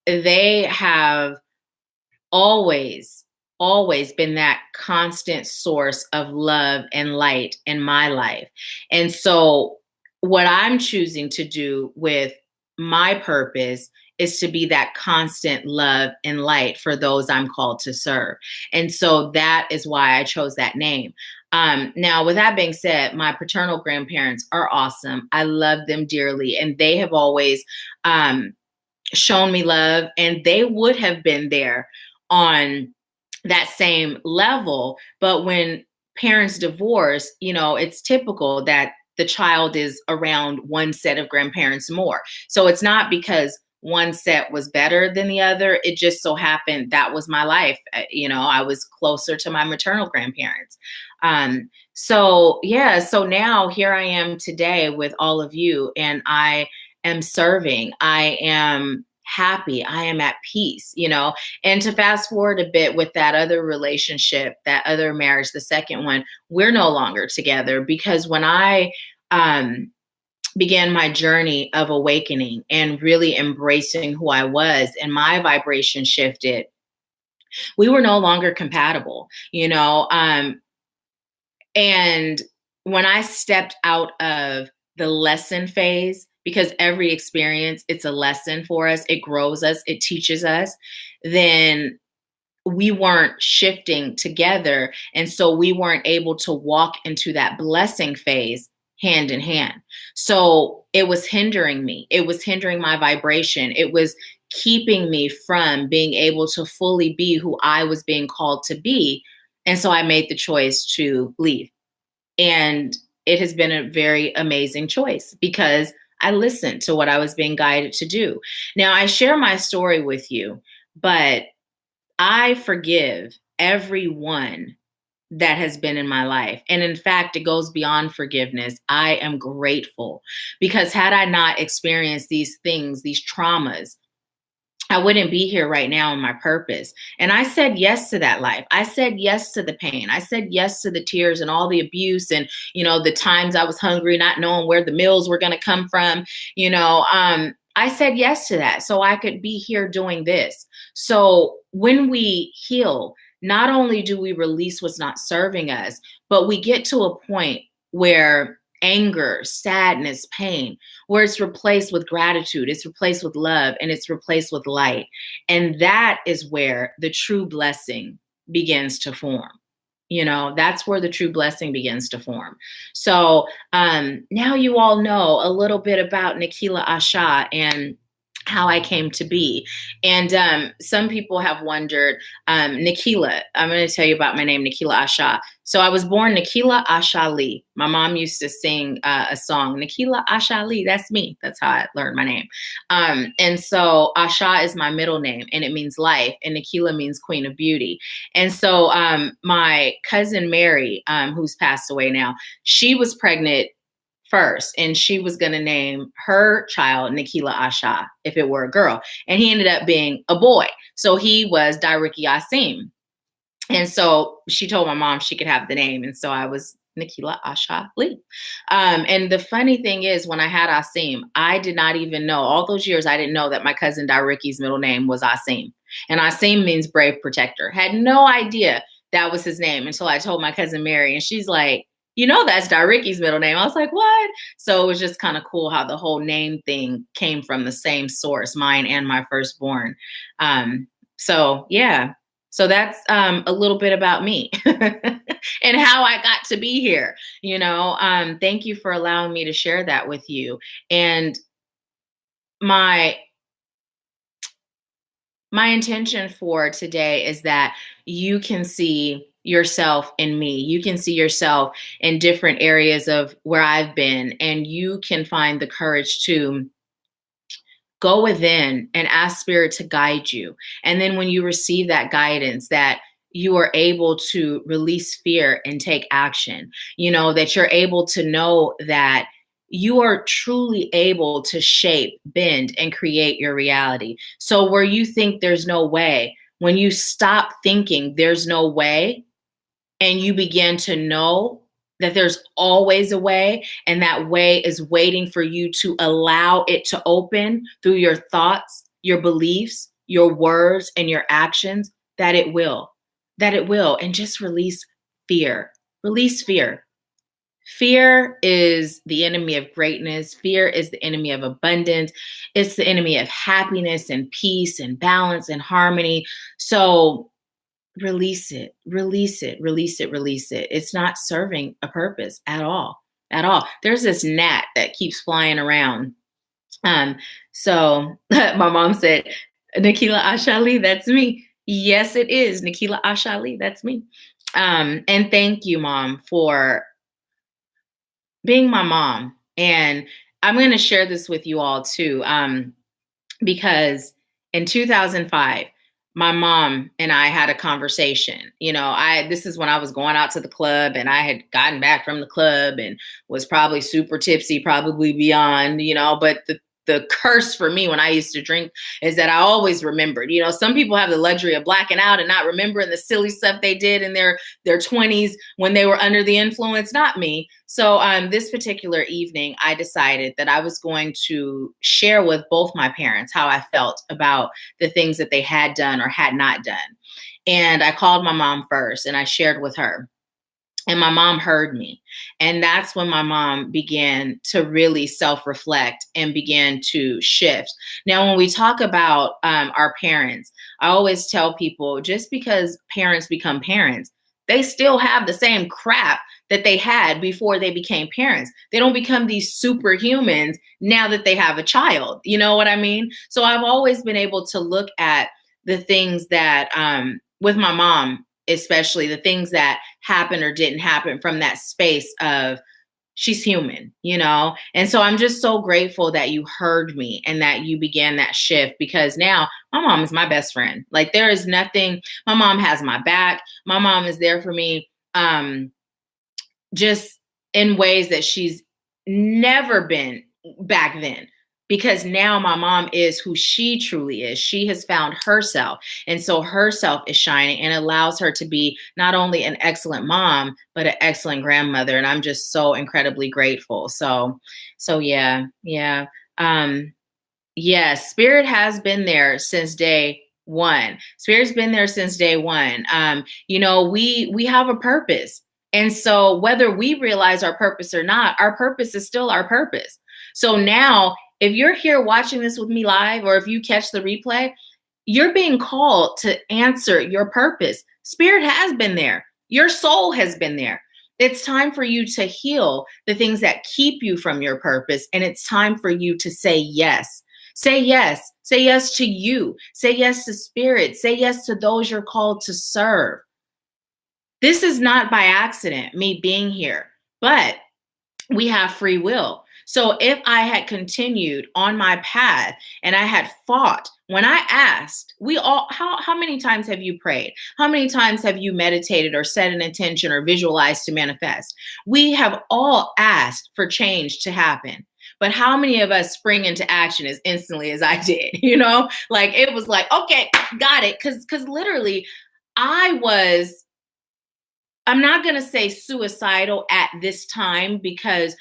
they have always been that constant source of love and light in my life. And so what I'm choosing to do with my purpose is to be that constant love and light for those I'm called to serve. And so that is why I chose that name. Now, with that being said, my paternal grandparents are awesome. I love them dearly, and they have always shown me love, and they would have been there on that same level. But when parents divorce, it's typical that the child is around one set of grandparents more. So it's not because one set was better than the other. It just so happened that was my life. I was closer to my maternal grandparents. So now here I am today with all of you, and I am serving. I am happy. I am at peace, and to fast forward a bit with that other relationship, that other marriage, the second one, we're no longer together, because when I, began my journey of awakening and really embracing who I was, and my vibration shifted, we were no longer compatible, and when I stepped out of the lesson phase, because every experience, it's a lesson for us, it grows us, it teaches us, then we weren't shifting together. And so we weren't able to walk into that blessing phase hand in hand. So it was hindering me. It was hindering my vibration. It was keeping me from being able to fully be who I was being called to be. And so I made the choice to leave. And it has been a very amazing choice, because I listened to what I was being guided to do. Now, I share my story with you, but I forgive everyone that has been in my life. And in fact, it goes beyond forgiveness. I am grateful, because had I not experienced these things, these traumas, I wouldn't be here right now in my purpose. And I said yes to that life. I said yes to the pain. I said yes to the tears and all the abuse, and, the times I was hungry, not knowing where the meals were going to come from. I said yes to that so I could be here doing this. So when we heal, not only do we release what's not serving us, but we get to a point where anger, sadness, pain, where it's replaced with gratitude, it's replaced with love, and it's replaced with light. And that is where the true blessing begins to form. That's where the true blessing begins to form. So now you all know a little bit about Nahkila Isha and how I came to be. And some people have wondered, Nahkila, I'm going to tell you about my name, Nahkila Isha. So I was born Nahkila Isha Lee. My mom used to sing a song, Nahkila Isha Lee. That's me. That's how I learned my name. And so Isha is my middle name, and it means life. And Nahkila means Queen of Beauty. And so my cousin Mary, who's passed away now, she was pregnant first, and she was going to name her child Nahkila Isha if it were a girl, and he ended up being a boy, so he was Diriki Yasim. And so she told my mom she could have the name. And so I was Nahkila Isha FB. And the funny thing is, when I had Asim, I did not even know, all those years, I didn't know that my cousin Dariki's middle name was Asim. And Asim means brave protector. Had no idea that was his name until I told my cousin Mary. And she's like, you know, that's Dariki's middle name. I was like, what? So it was just kind of cool how the whole name thing came from the same source, mine and my firstborn. So yeah, so that's a little bit about me and how I got to be here. Thank you for allowing me to share that with you. And my my intention for today is that you can see yourself in me. You can see yourself in different areas of where I've been, and you can find the courage to go within and ask spirit to guide you. And then when you receive that guidance, that you are able to release fear and take action, that you're able to know that you are truly able to shape, bend, and create your reality. So where you think there's no way, when you stop thinking there's no way, and you begin to know that there's always a way, and that way is waiting for you to allow it to open through your thoughts, your beliefs, your words, and your actions, that it will. And just release fear. Release fear. Fear is the enemy of greatness. Fear is the enemy of abundance. It's the enemy of happiness and peace and balance and harmony. So release it, release it, release it, release it. It's not serving a purpose at all, at all. There's this gnat that keeps flying around. So my mom said, Nahkila Isha FB, that's me. Yes, it is. Nahkila Isha FB, that's me. And thank you, Mom, for being my mom. And I'm going to share this with you all too, because in 2005, my mom and I had a conversation. This is when I was going out to the club, and I had gotten back from the club and was probably super tipsy, probably beyond, but the curse for me when I used to drink is that I always remembered. Some people have the luxury of blacking out and not remembering the silly stuff they did in their 20s when they were under the influence. Not me. So this particular evening, I decided that I was going to share with both my parents how I felt about the things that they had done or had not done. And I called my mom first, and I shared with her. And my mom heard me. And that's when my mom began to really self-reflect and began to shift. Now, when we talk about our parents, I always tell people, just because parents become parents, they still have the same crap that they had before they became parents. They don't become these superhumans now that they have a child. You know what I mean? So I've always been able to look at the things that, with my mom, especially the things that happened or didn't happen from that space of she's human, And so I'm just so grateful that you heard me and that you began that shift, because now my mom is my best friend. Like, there is nothing, my mom has my back. My mom is there for me, just in ways that she's never been back then. Because now my mom is who she truly is. She has found herself. And so herself is shining, and allows her to be not only an excellent mom, but an excellent grandmother. And I'm just so incredibly grateful. So yeah. Yes, spirit has been there since day one. Spirit's been there since day one. We have a purpose. And so whether we realize our purpose or not, our purpose is still our purpose. So now, if you're here watching this with me live, or if you catch the replay, you're being called to answer your purpose. Spirit has been there. Your soul has been there. It's time for you to heal the things that keep you from your purpose. And it's time for you to say yes. Say yes. Say yes to you. Say yes to spirit. Say yes to those you're called to serve. This is not by accident, me being here, but we have free will. So if I had continued on my path and I had fought, when I asked, how many times have you prayed? How many times have you meditated or set an intention or visualized to manifest? We have all asked for change to happen. But how many of us spring into action as instantly as I did? Like, it was like, okay, got it. Because literally, I'm not going to say suicidal at this time because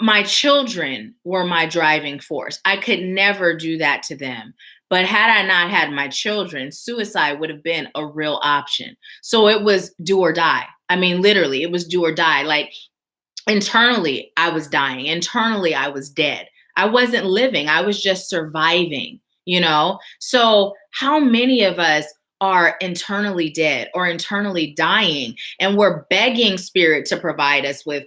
my children were my driving force. I could never do that to them. But had I not had my children, suicide would have been a real option. So it was do or die. I mean, literally, it was do or die. Like internally, I was dying. Internally, I was dead. I wasn't living. I was just surviving, you know? So how many of us are internally dead or internally dying, and we're begging spirit to provide us with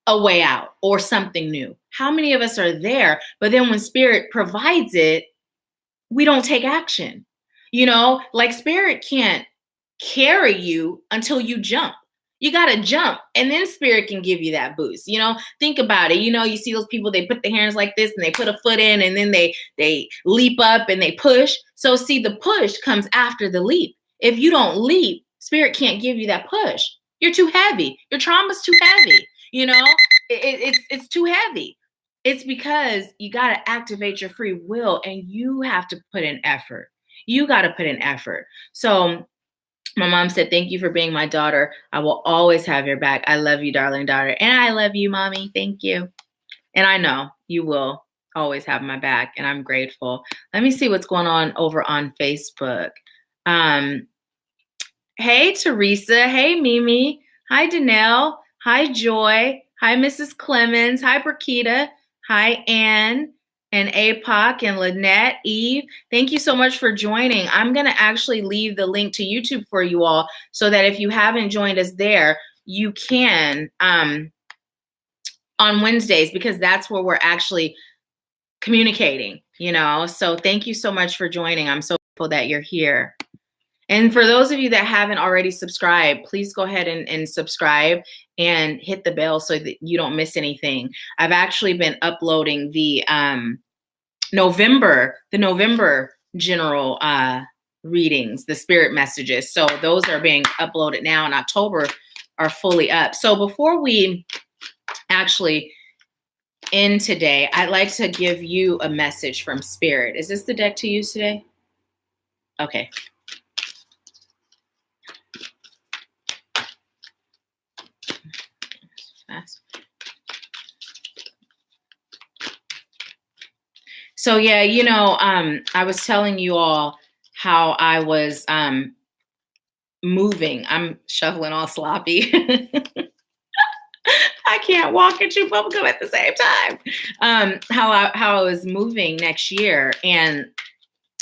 a way out or something new? How many of us are there? But then when spirit provides it, we don't take action. You know, like spirit can't carry you until you jump. You got to jump, and then spirit can give you that boost. You know, think about it. You know, you see those people, they put their hands like this and they put a foot in, and then they leap up and they push. So see, the push comes after the leap. If you don't leap, spirit can't give you that push. You're too heavy. Your trauma's too heavy. You know, it's too heavy. It's because you got to activate your free will, and you have to put in effort. You got to put in effort. So my mom said, "Thank you for being my daughter. I will always have your back. I love you, darling daughter." And I love you, mommy. Thank you. And I know you will always have my back, and I'm grateful. Let me see what's going on over on Facebook. Hey, Teresa. Hey, Mimi. Hi, Danelle. Hi, Joy. Hi, Mrs. Clemens. Hi, Brakita. Hi, Anne and APOC and Lynette, Eve. Thank you so much for joining. I'm going to actually leave the link to YouTube for you all so that if you haven't joined us there, you can on Wednesdays, because that's where we're actually communicating, you know. So thank you so much for joining. I'm so grateful that you're here. And for those of you that haven't already subscribed, please go ahead and subscribe and hit the bell so that you don't miss anything. I've actually been uploading the November general readings, the spirit messages. So those are being uploaded now, and October are fully up. So before we actually end today, I'd like to give you a message from spirit. Is this the deck to use today? Okay. Fast. So yeah, you know, I was telling you all how I was moving. I'm shoveling all sloppy. I can't walk and chew bubblegum at the same time. How I was moving next year, and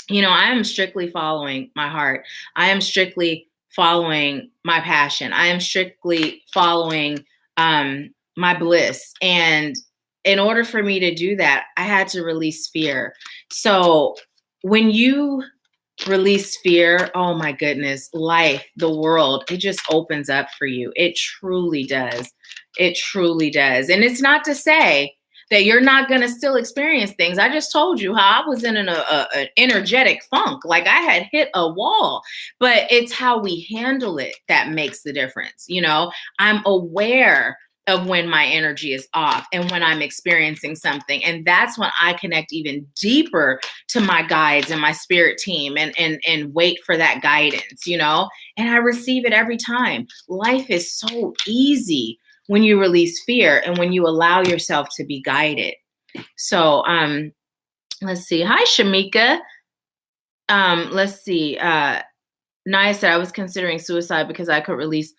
you know, I am strictly following my heart. I am strictly following my passion. I am strictly following my bliss. And in order for me to do that, I had to release fear. So when you release fear, oh my goodness, life, the world, it just opens up for you. It truly does. It truly does. And it's not to say that you're not going to still experience things. I just told you how I was in an energetic funk, like I had hit a wall, but it's how we handle it that makes the difference. You know, I'm aware of when my energy is off and when I'm experiencing something. And that's when I connect even deeper to my guides and my spirit team and wait for that guidance, you know, and I receive it every time. Life is so easy when you release fear and when you allow yourself to be guided. So let's see. Hi, Shamika. Let's see. Naya said, I was considering suicide because I could release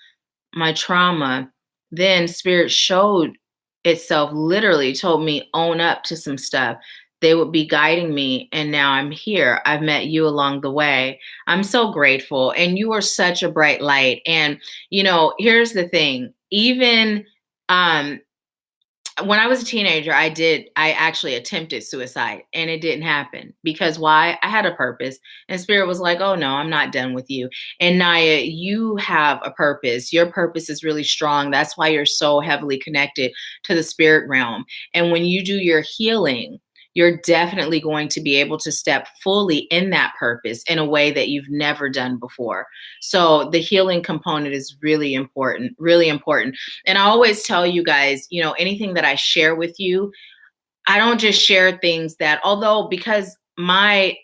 my trauma. Then spirit showed itself, literally told me, own up to some stuff. They would be guiding me, and now I'm here. I've met you along the way. I'm so grateful, and you are such a bright light. And, you know, here's the thing. Even when I was a teenager, I actually attempted suicide, and it didn't happen. Because why? I had a purpose, and spirit was like, oh no, I'm not done with you. And Naya, you have a purpose. Your purpose is really strong. That's why you're so heavily connected to the spirit realm. And when you do your healing, you're definitely going to be able to step fully in that purpose in a way that you've never done before. So the healing component is really important, really important. And I always tell you guys, you know, anything that I share with you, I don't just share things that, although because my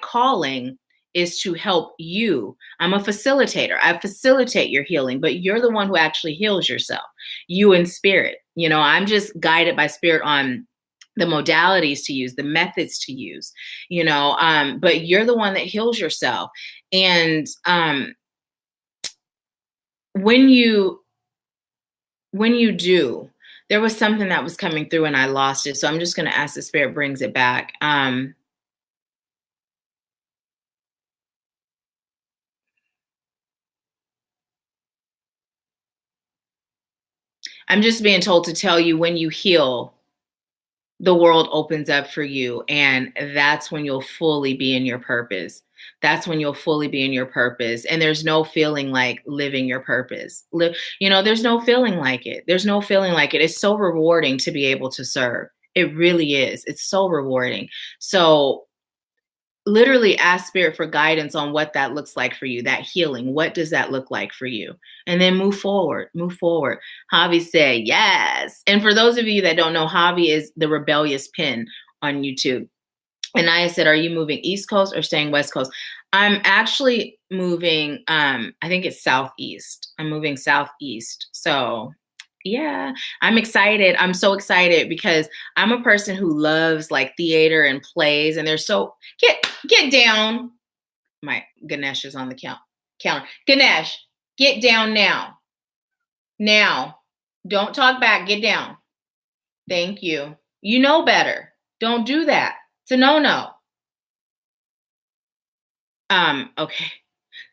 calling is to help you. I'm a facilitator. I facilitate your healing, but you're the one who actually heals yourself, you in spirit. I'm just guided by spirit on the modalities to use, the methods to use, but you're the one that heals yourself. And when you do, there was something that was coming through and I lost it. So I'm just going to ask the spirit brings it back. I'm just being told to tell you, when you heal, the world opens up for you. And that's when you'll fully be in your purpose. That's when you'll fully be in your purpose. And there's no feeling like living your purpose. There's no feeling like it. There's no feeling like it. It's so rewarding to be able to serve. It really is. It's so rewarding. So literally ask spirit for guidance on what that looks like for you, that healing. What does that look like for you? And then move forward. Javi said yes. And for those of you that don't know, Javi is the rebellious pin on YouTube. And I said, are you moving East Coast or staying West Coast? I'm actually moving, I think it's Southeast. I'm moving Southeast. So yeah, I'm excited. I'm so excited because I'm a person who loves like theater and plays, and they're so get down. My Ganesh is on the counter. Ganesh, get down now. Now. Don't talk back. Get down. Thank you. You know better. Don't do that. It's a no-no. Okay.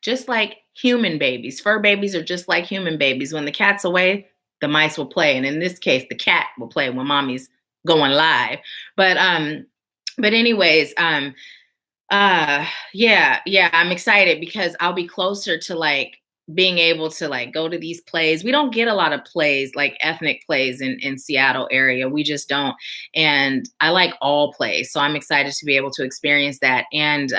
Just like human babies, fur babies are just like human babies. When the cat's away, the mice will play. And in this case, the cat will play when mommy's going live. But anyways, yeah, I'm excited because I'll be closer to like being able to like go to these plays. We don't get a lot of plays, like ethnic plays in Seattle area. We just don't. And I like all plays. So I'm excited to be able to experience that and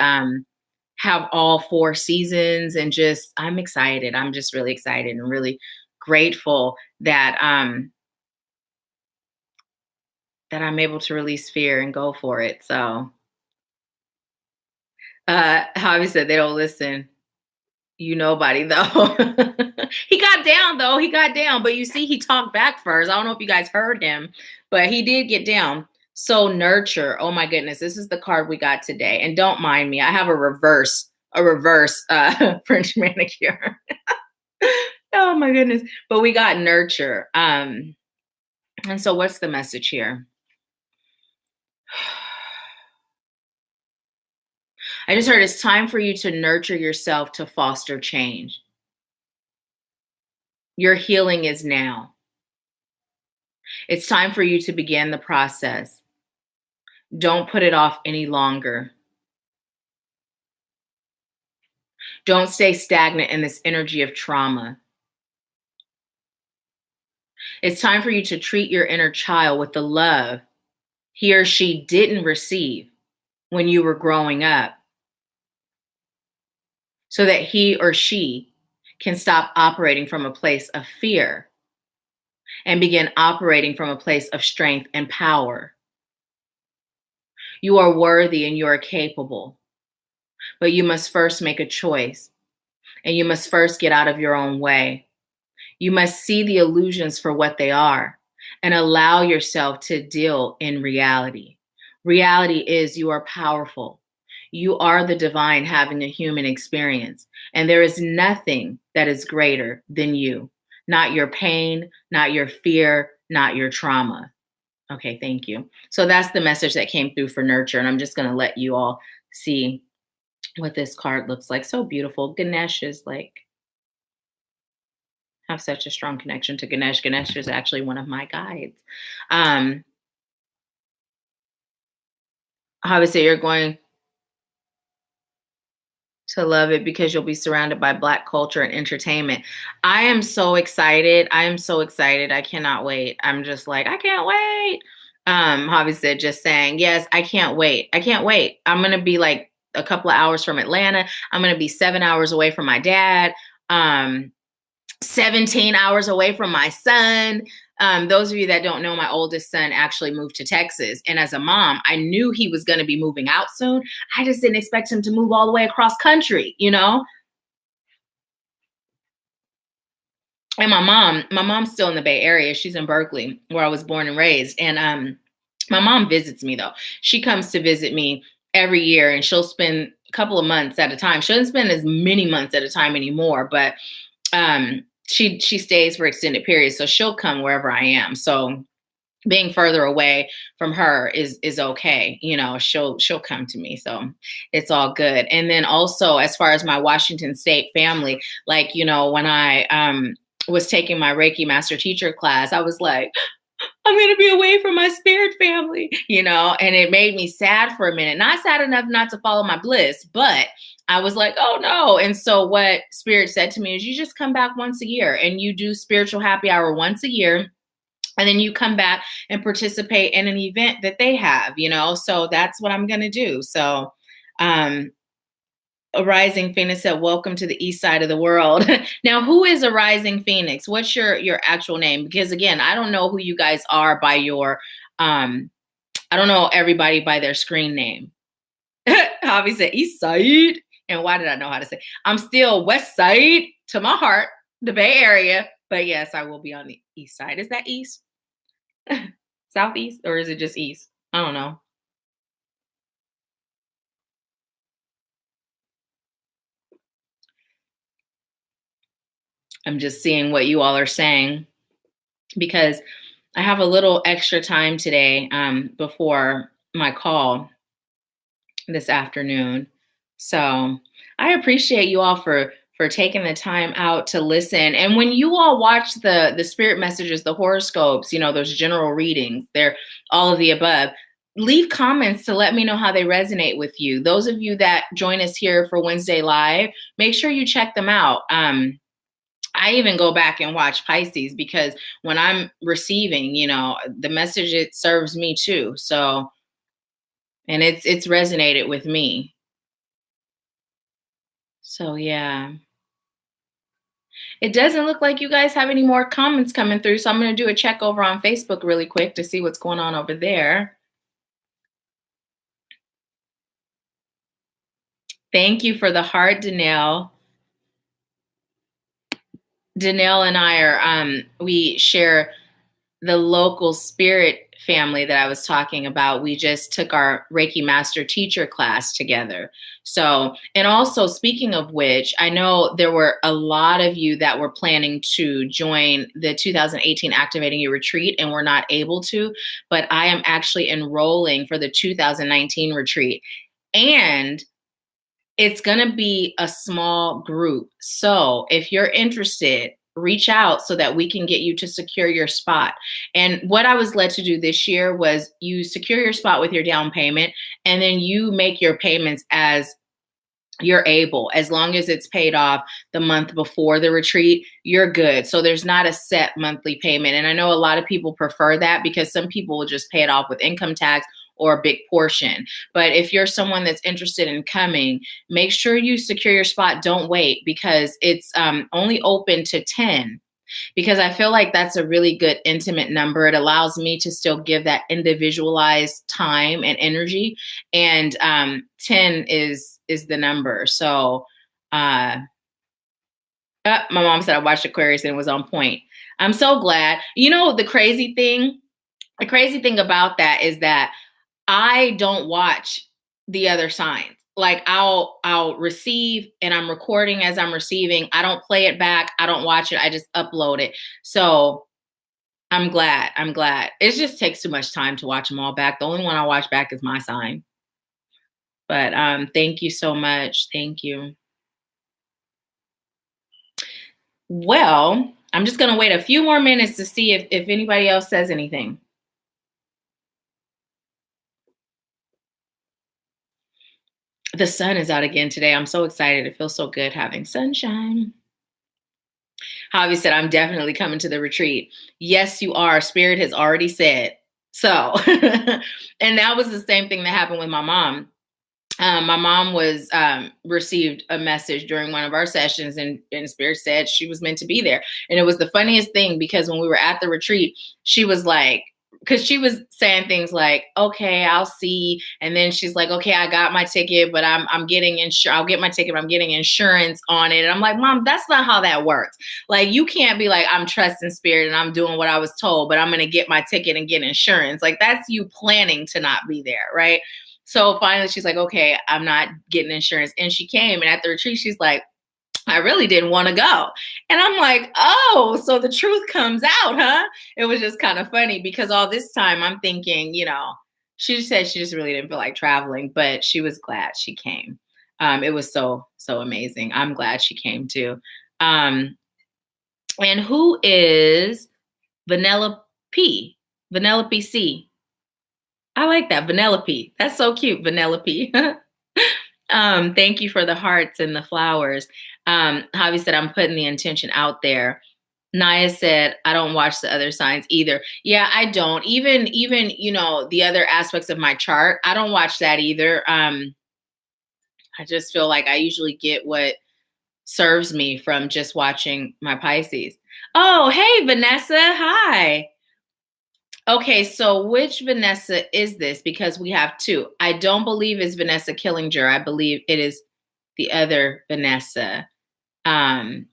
have all 4 seasons, and just I'm excited. I'm just really excited and really grateful that that I'm able to release fear and go for it. So Javi said they don't listen. You nobody though. He got down though. He got down, but you see, he talked back first. I don't know if you guys heard him, but he did get down. So nurture. Oh my goodness, this is the card we got today. And don't mind me. I have a reverse French manicure. Oh my goodness. But we got nurture. And so what's the message here? I just heard it's time for you to nurture yourself to foster change. Your healing is now. It's time for you to begin the process. Don't put it off any longer. Don't stay stagnant in this energy of trauma. It's time for you to treat your inner child with the love he or she didn't receive when you were growing up, so that he or she can stop operating from a place of fear and begin operating from a place of strength and power. You are worthy and you are capable, but you must first make a choice, and you must first get out of your own way. You must see the illusions for what they are and allow yourself to deal in reality. Reality is you are powerful. You are the divine having a human experience, and there is nothing that is greater than you. Not your pain, not your fear, not your trauma. Okay, thank you. So that's the message that came through for nurture, and I'm just going to let you all see what this card looks like. So beautiful. Ganesh is like, have such a strong connection to Ganesh. Ganesh is actually one of my guides. Obviously, you're going to love it because you'll be surrounded by Black culture and entertainment. I am so excited. I am so excited. I cannot wait. I'm just like, I can't wait. Javi said, just saying, yes, I can't wait. I can't wait. I'm going to be like a couple of hours from Atlanta. I'm going to be 7 hours away from my dad. 17 hours away from my son. Those of you that don't know, my oldest son actually moved to Texas. And as a mom, I knew he was going to be moving out soon. I just didn't expect him to move all the way across country, you know? And my mom's still in the Bay Area. She's in Berkeley, where I was born and raised. And my mom visits me though. She comes to visit me every year, and she'll spend a couple of months at a time. She doesn't spend as many months at a time anymore, but she stays for extended periods. So she'll come wherever I am. So being further away from her is okay. You know, she'll come to me. So it's all good. And then also, as far as my Washington State family, like, you know, when I was taking my Reiki master teacher class, I was like, I'm going to be away from my spirit family, you know, and it made me sad for a minute. Not sad enough not to follow my bliss, but I was like, oh no. And so what spirit said to me is, you just come back once a year and you do spiritual happy hour once a year. And then you come back and participate in an event that they have, you know, so that's what I'm going to do. So, a rising phoenix said, welcome to the east side of the world. Now, who is a rising phoenix? What's your actual name? Because again, I don't know who you guys are by your, I don't know everybody by their screen name. Javi said east side. And why did I know how to say? I'm still west side to my heart, the Bay Area. But yes, I will be on the east side. Is that east? Southeast? Or is it just east? I don't know. I'm just seeing what you all are saying, because I have a little extra time today before my call this afternoon. So I appreciate you all for taking the time out to listen. And when you all watch the spirit messages, the horoscopes, you know, those general readings, they're all of the above. Leave comments to let me know how they resonate with you. Those of you that join us here for Wednesday Live, make sure you check them out. I even go back and watch Pisces, because when I'm receiving, you know, the message, it serves me too. So, and it's resonated with me. So yeah. It doesn't look like you guys have any more comments coming through. So I'm going to do a check over on Facebook really quick to see what's going on over there. Thank you for the heart, Danelle. Danelle and I are, we share the local spirit family that I was talking about. We just took our Reiki master teacher class together. So, and also speaking of which, I know there were a lot of you that were planning to join the 2018 Activating Your Retreat and were not able to, but I am actually enrolling for the 2019 retreat. And it's going to be a small group. So if you're interested, reach out so that we can get you to secure your spot. And what I was led to do this year was you secure your spot with your down payment, and then you make your payments as you're able. As long as it's paid off the month before the retreat, you're good. So there's not a set monthly payment. And I know a lot of people prefer that, because some people will just pay it off with income tax or a big portion. But if you're someone that's interested in coming, make sure you secure your spot. Don't wait, because it's only open to 10. Because I feel like that's a really good intimate number. It allows me to still give that individualized time and energy. And 10 is the number. So my mom said I watched Aquarius and it was on point. I'm so glad. You know, the crazy thing about that is that I don't watch the other signs. Like I'll receive and I'm recording as I'm receiving. I don't play it back. I don't watch it. I just upload it. So I'm glad. It just takes too much time to watch them all back. The only one I watch back is my sign. But thank you so much. Thank you. Well, I'm just gonna wait a few more minutes to see if anybody else says anything. The sun is out again today. I'm so excited. It feels so good having sunshine. Javi said, I'm definitely coming to the retreat. Yes, you are. Spirit has already said so. And that was the same thing that happened with my mom. my mom was received a message during one of our sessions, and Spirit said she was meant to be there. And it was the funniest thing because when we were at the retreat, she was like, because she was saying things like, "Okay, I'll see," and then she's like, "Okay, I got my ticket, but I'm getting insurance. I'll get my ticket, but I'm getting insurance on it." And I'm like, "Mom, that's not how that works. Like, you can't be like, I'm trusting Spirit and I'm doing what I was told, but I'm gonna get my ticket and get insurance. Like, that's you planning to not be there, right?" So finally, she's like, "Okay, I'm not getting insurance." And she came, and at the retreat, she's like, "I really didn't want to go." And I'm like, "Oh, so the truth comes out, huh?" It was just kind of funny because all this time I'm thinking, she said she just really didn't feel like traveling, but she was glad she came. It was so amazing. I'm glad she came too. Um, and who is Vanilla P? Vanilla PC. I like that. Vanellope. That's so cute. Vanellope. Thank you for the hearts and the flowers. Javi said, I'm putting the intention out there. Naya said, I don't watch the other signs either. Yeah, I don't. Even, the other aspects of my chart, I don't watch that either. I just feel like I usually get what serves me from just watching my Pisces. Oh, hey, Vanessa. Hi. Okay, so which Vanessa is this? Because we have two. I don't believe it's Vanessa Killinger. I believe it is the other Vanessa. Um,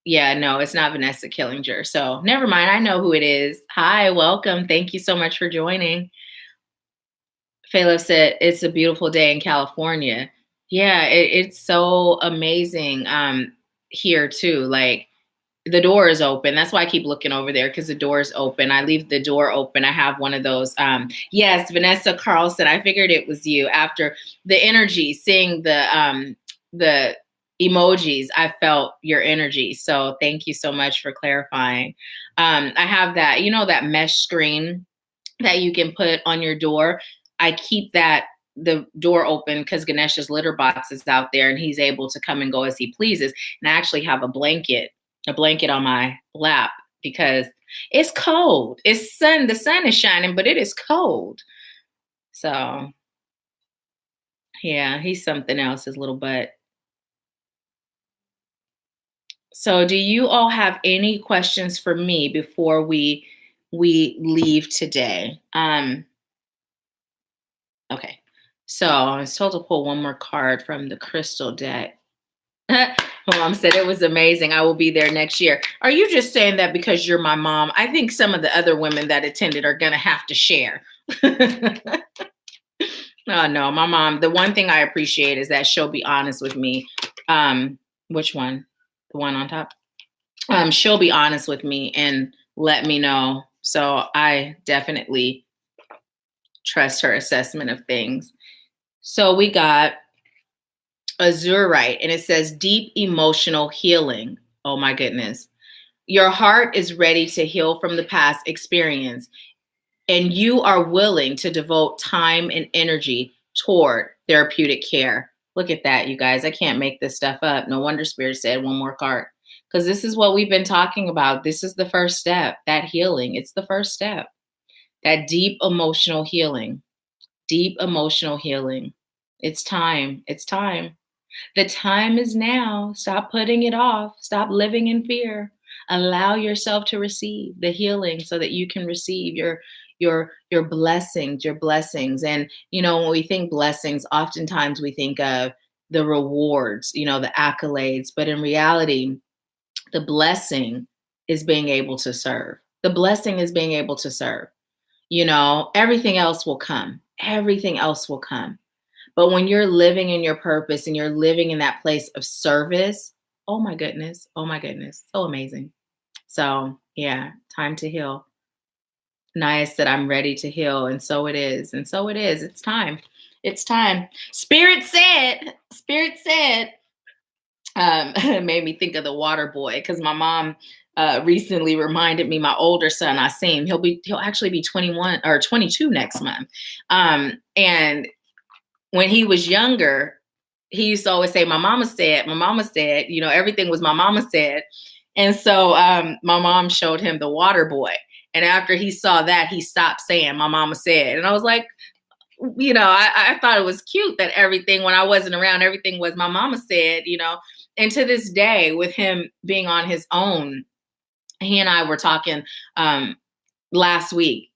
yeah, no, it's not Vanessa Killinger. So never mind. I know who it is. Hi, welcome. Thank you so much for joining. Philip said it's a beautiful day in California. Yeah, it's so amazing here too. Like, the door is open. That's why I keep looking over there, because the door is open. I leave the door open. I have one of those. Yes, Vanessa Carlson. I figured it was you. After the energy, seeing the emojis, I felt your energy. So thank you so much for clarifying. I have that, that mesh screen that you can put on your door. I keep the door open because Ganesha's litter box is out there and he's able to come and go as he pleases. And I actually have a blanket on my lap because it's cold. The sun is shining, but it is cold. So yeah, he's something else, his little butt. So do you all have any questions for me before we leave today? Okay. So I was told to pull one more card from the crystal deck. My mom said it was amazing. I will be there next year. Are you just saying that because you're my mom? I think some of the other women that attended are going to have to share. Oh, no, my mom, the one thing I appreciate is that she'll be honest with me. Which one? The one on top? She'll be honest with me and let me know. So I definitely trust her assessment of things. So we got Azurite, and it says deep emotional healing. Oh my goodness. Your heart is ready to heal from the past experience, and you are willing to devote time and energy toward therapeutic care. Look at that, you guys. I can't make this stuff up. No wonder Spirit said one more card, because this is what we've been talking about. This is the first step, that healing. It's the first step, that deep emotional healing. Deep emotional healing. It's time. It's time. The time is now. Stop putting it off. Stop living in fear. Allow yourself to receive the healing so that you can receive your blessings. And when we think blessings, oftentimes we think of the rewards, the accolades, but in reality, the blessing is being able to serve. The blessing is being able to serve. Everything else will come. Everything else will come. But when you're living in your purpose and you're living in that place of service, oh my goodness, so amazing. So yeah, time to heal. Naya said, I'm ready to heal. And so it is. And so it is. It's time. It's time. Spirit said, it made me think of the water boy, because my mom recently reminded me, my older son, I see him, he'll actually be 21 or 22 next month. And when he was younger, he used to always say, my mama said, everything was my mama said. And so my mom showed him the water boy. And after he saw that, he stopped saying, my mama said. And I was like, I thought it was cute that everything, when I wasn't around, everything was my mama said. And to this day, with him being on his own, he and I were talking last week.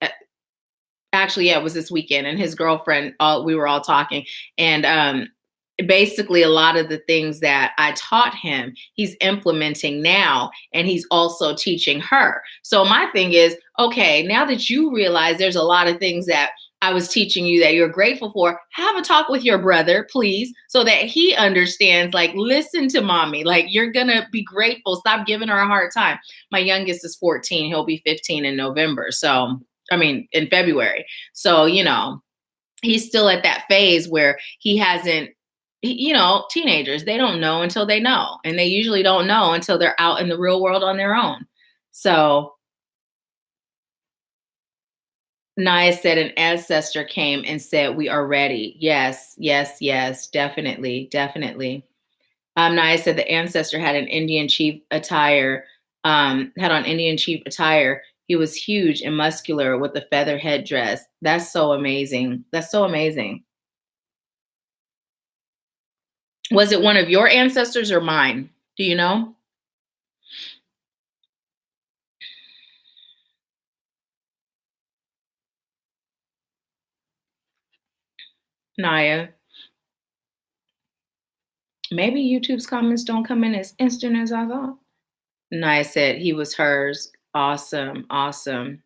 Actually, yeah, it was this weekend, and his girlfriend, we were all talking. And basically, a lot of the things that I taught him, he's implementing now, and he's also teaching her. So my thing is, okay, now that you realize there's a lot of things that I was teaching you that you're grateful for, have a talk with your brother, please, so that he understands, like, listen to mommy, like, you're gonna be grateful. Stop giving her a hard time. My youngest is 14. He'll be 15 in November. So, I mean, in February. So, he's still at that phase where he hasn't, teenagers, they don't know until they know. And they usually don't know until they're out in the real world on their own. So Naya said an ancestor came and said, we are ready. Yes, yes, yes, definitely, definitely. Naya said the ancestor had an Indian chief attire, had on Indian chief attire. He was huge and muscular with a feather headdress. That's so amazing. That's so amazing. Was it one of your ancestors or mine? Do you know? Naya. Maybe YouTube's comments don't come in as instant as I thought. Naya said he was hers. Awesome. Awesome.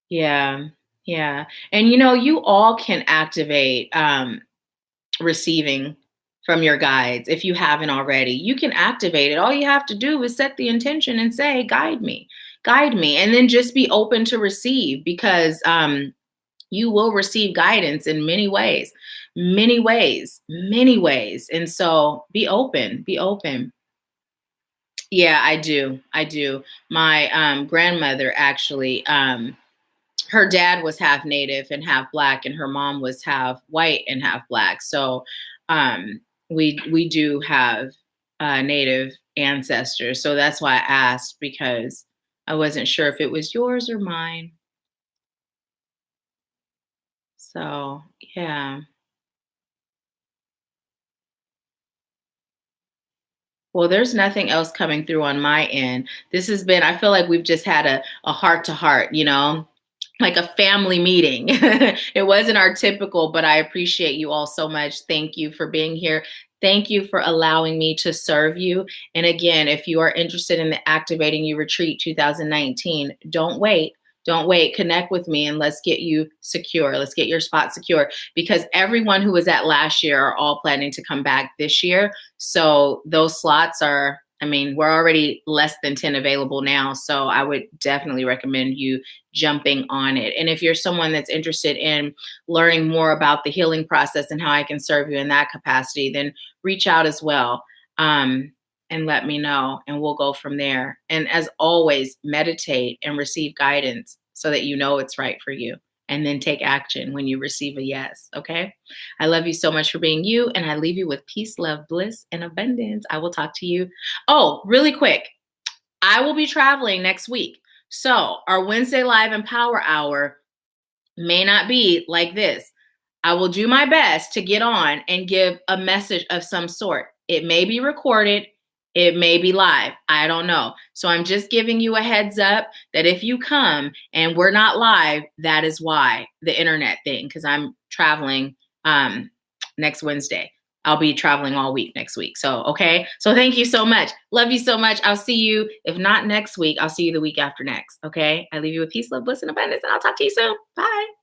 Yeah. Yeah. And you all can activate receiving from your guides if you haven't already. You can activate it. All you have to do is set the intention and say, guide me, and then just be open to receive, because you will receive guidance in many ways, many ways, many ways. And so be open, be open. Yeah, I do. I do. My grandmother actually, her dad was half Native and half Black, and her mom was half white and half Black. So we do have Native ancestors. So that's why I asked, because I wasn't sure if it was yours or mine. So yeah. Well, there's nothing else coming through on my end. This has been, I feel like we've just had a heart to heart, like a family meeting. It wasn't our typical, but I appreciate you all so much. Thank you for being here. Thank you for allowing me to serve you. And again, if you are interested in the Activating You Retreat 2019, don't wait. Don't wait. Connect with me and let's get you secure. Let's get your spot secure, because everyone who was at last year are all planning to come back this year. So those slots are, I mean, we're already less than 10 available now. So I would definitely recommend you jumping on it. And if you're someone that's interested in learning more about the healing process and how I can serve you in that capacity, then reach out as well. And let me know, and we'll go from there. And as always, meditate and receive guidance so that you know it's right for you. And then take action when you receive a yes. Okay. I love you so much for being you. And I leave you with peace, love, bliss, and abundance. I will talk to you. Oh, really quick. I will be traveling next week. So our Wednesday Live and Power Hour may not be like this. I will do my best to get on and give a message of some sort. It may be recorded. It may be live. I don't know. So I'm just giving you a heads up that if you come and we're not live, that is why, the internet thing, because I'm traveling next Wednesday. I'll be traveling all week next week. So, okay. So thank you so much. Love you so much. I'll see you, if not next week, I'll see you the week after next. Okay. I leave you with peace, love, bliss, and abundance, and I'll talk to you soon. Bye.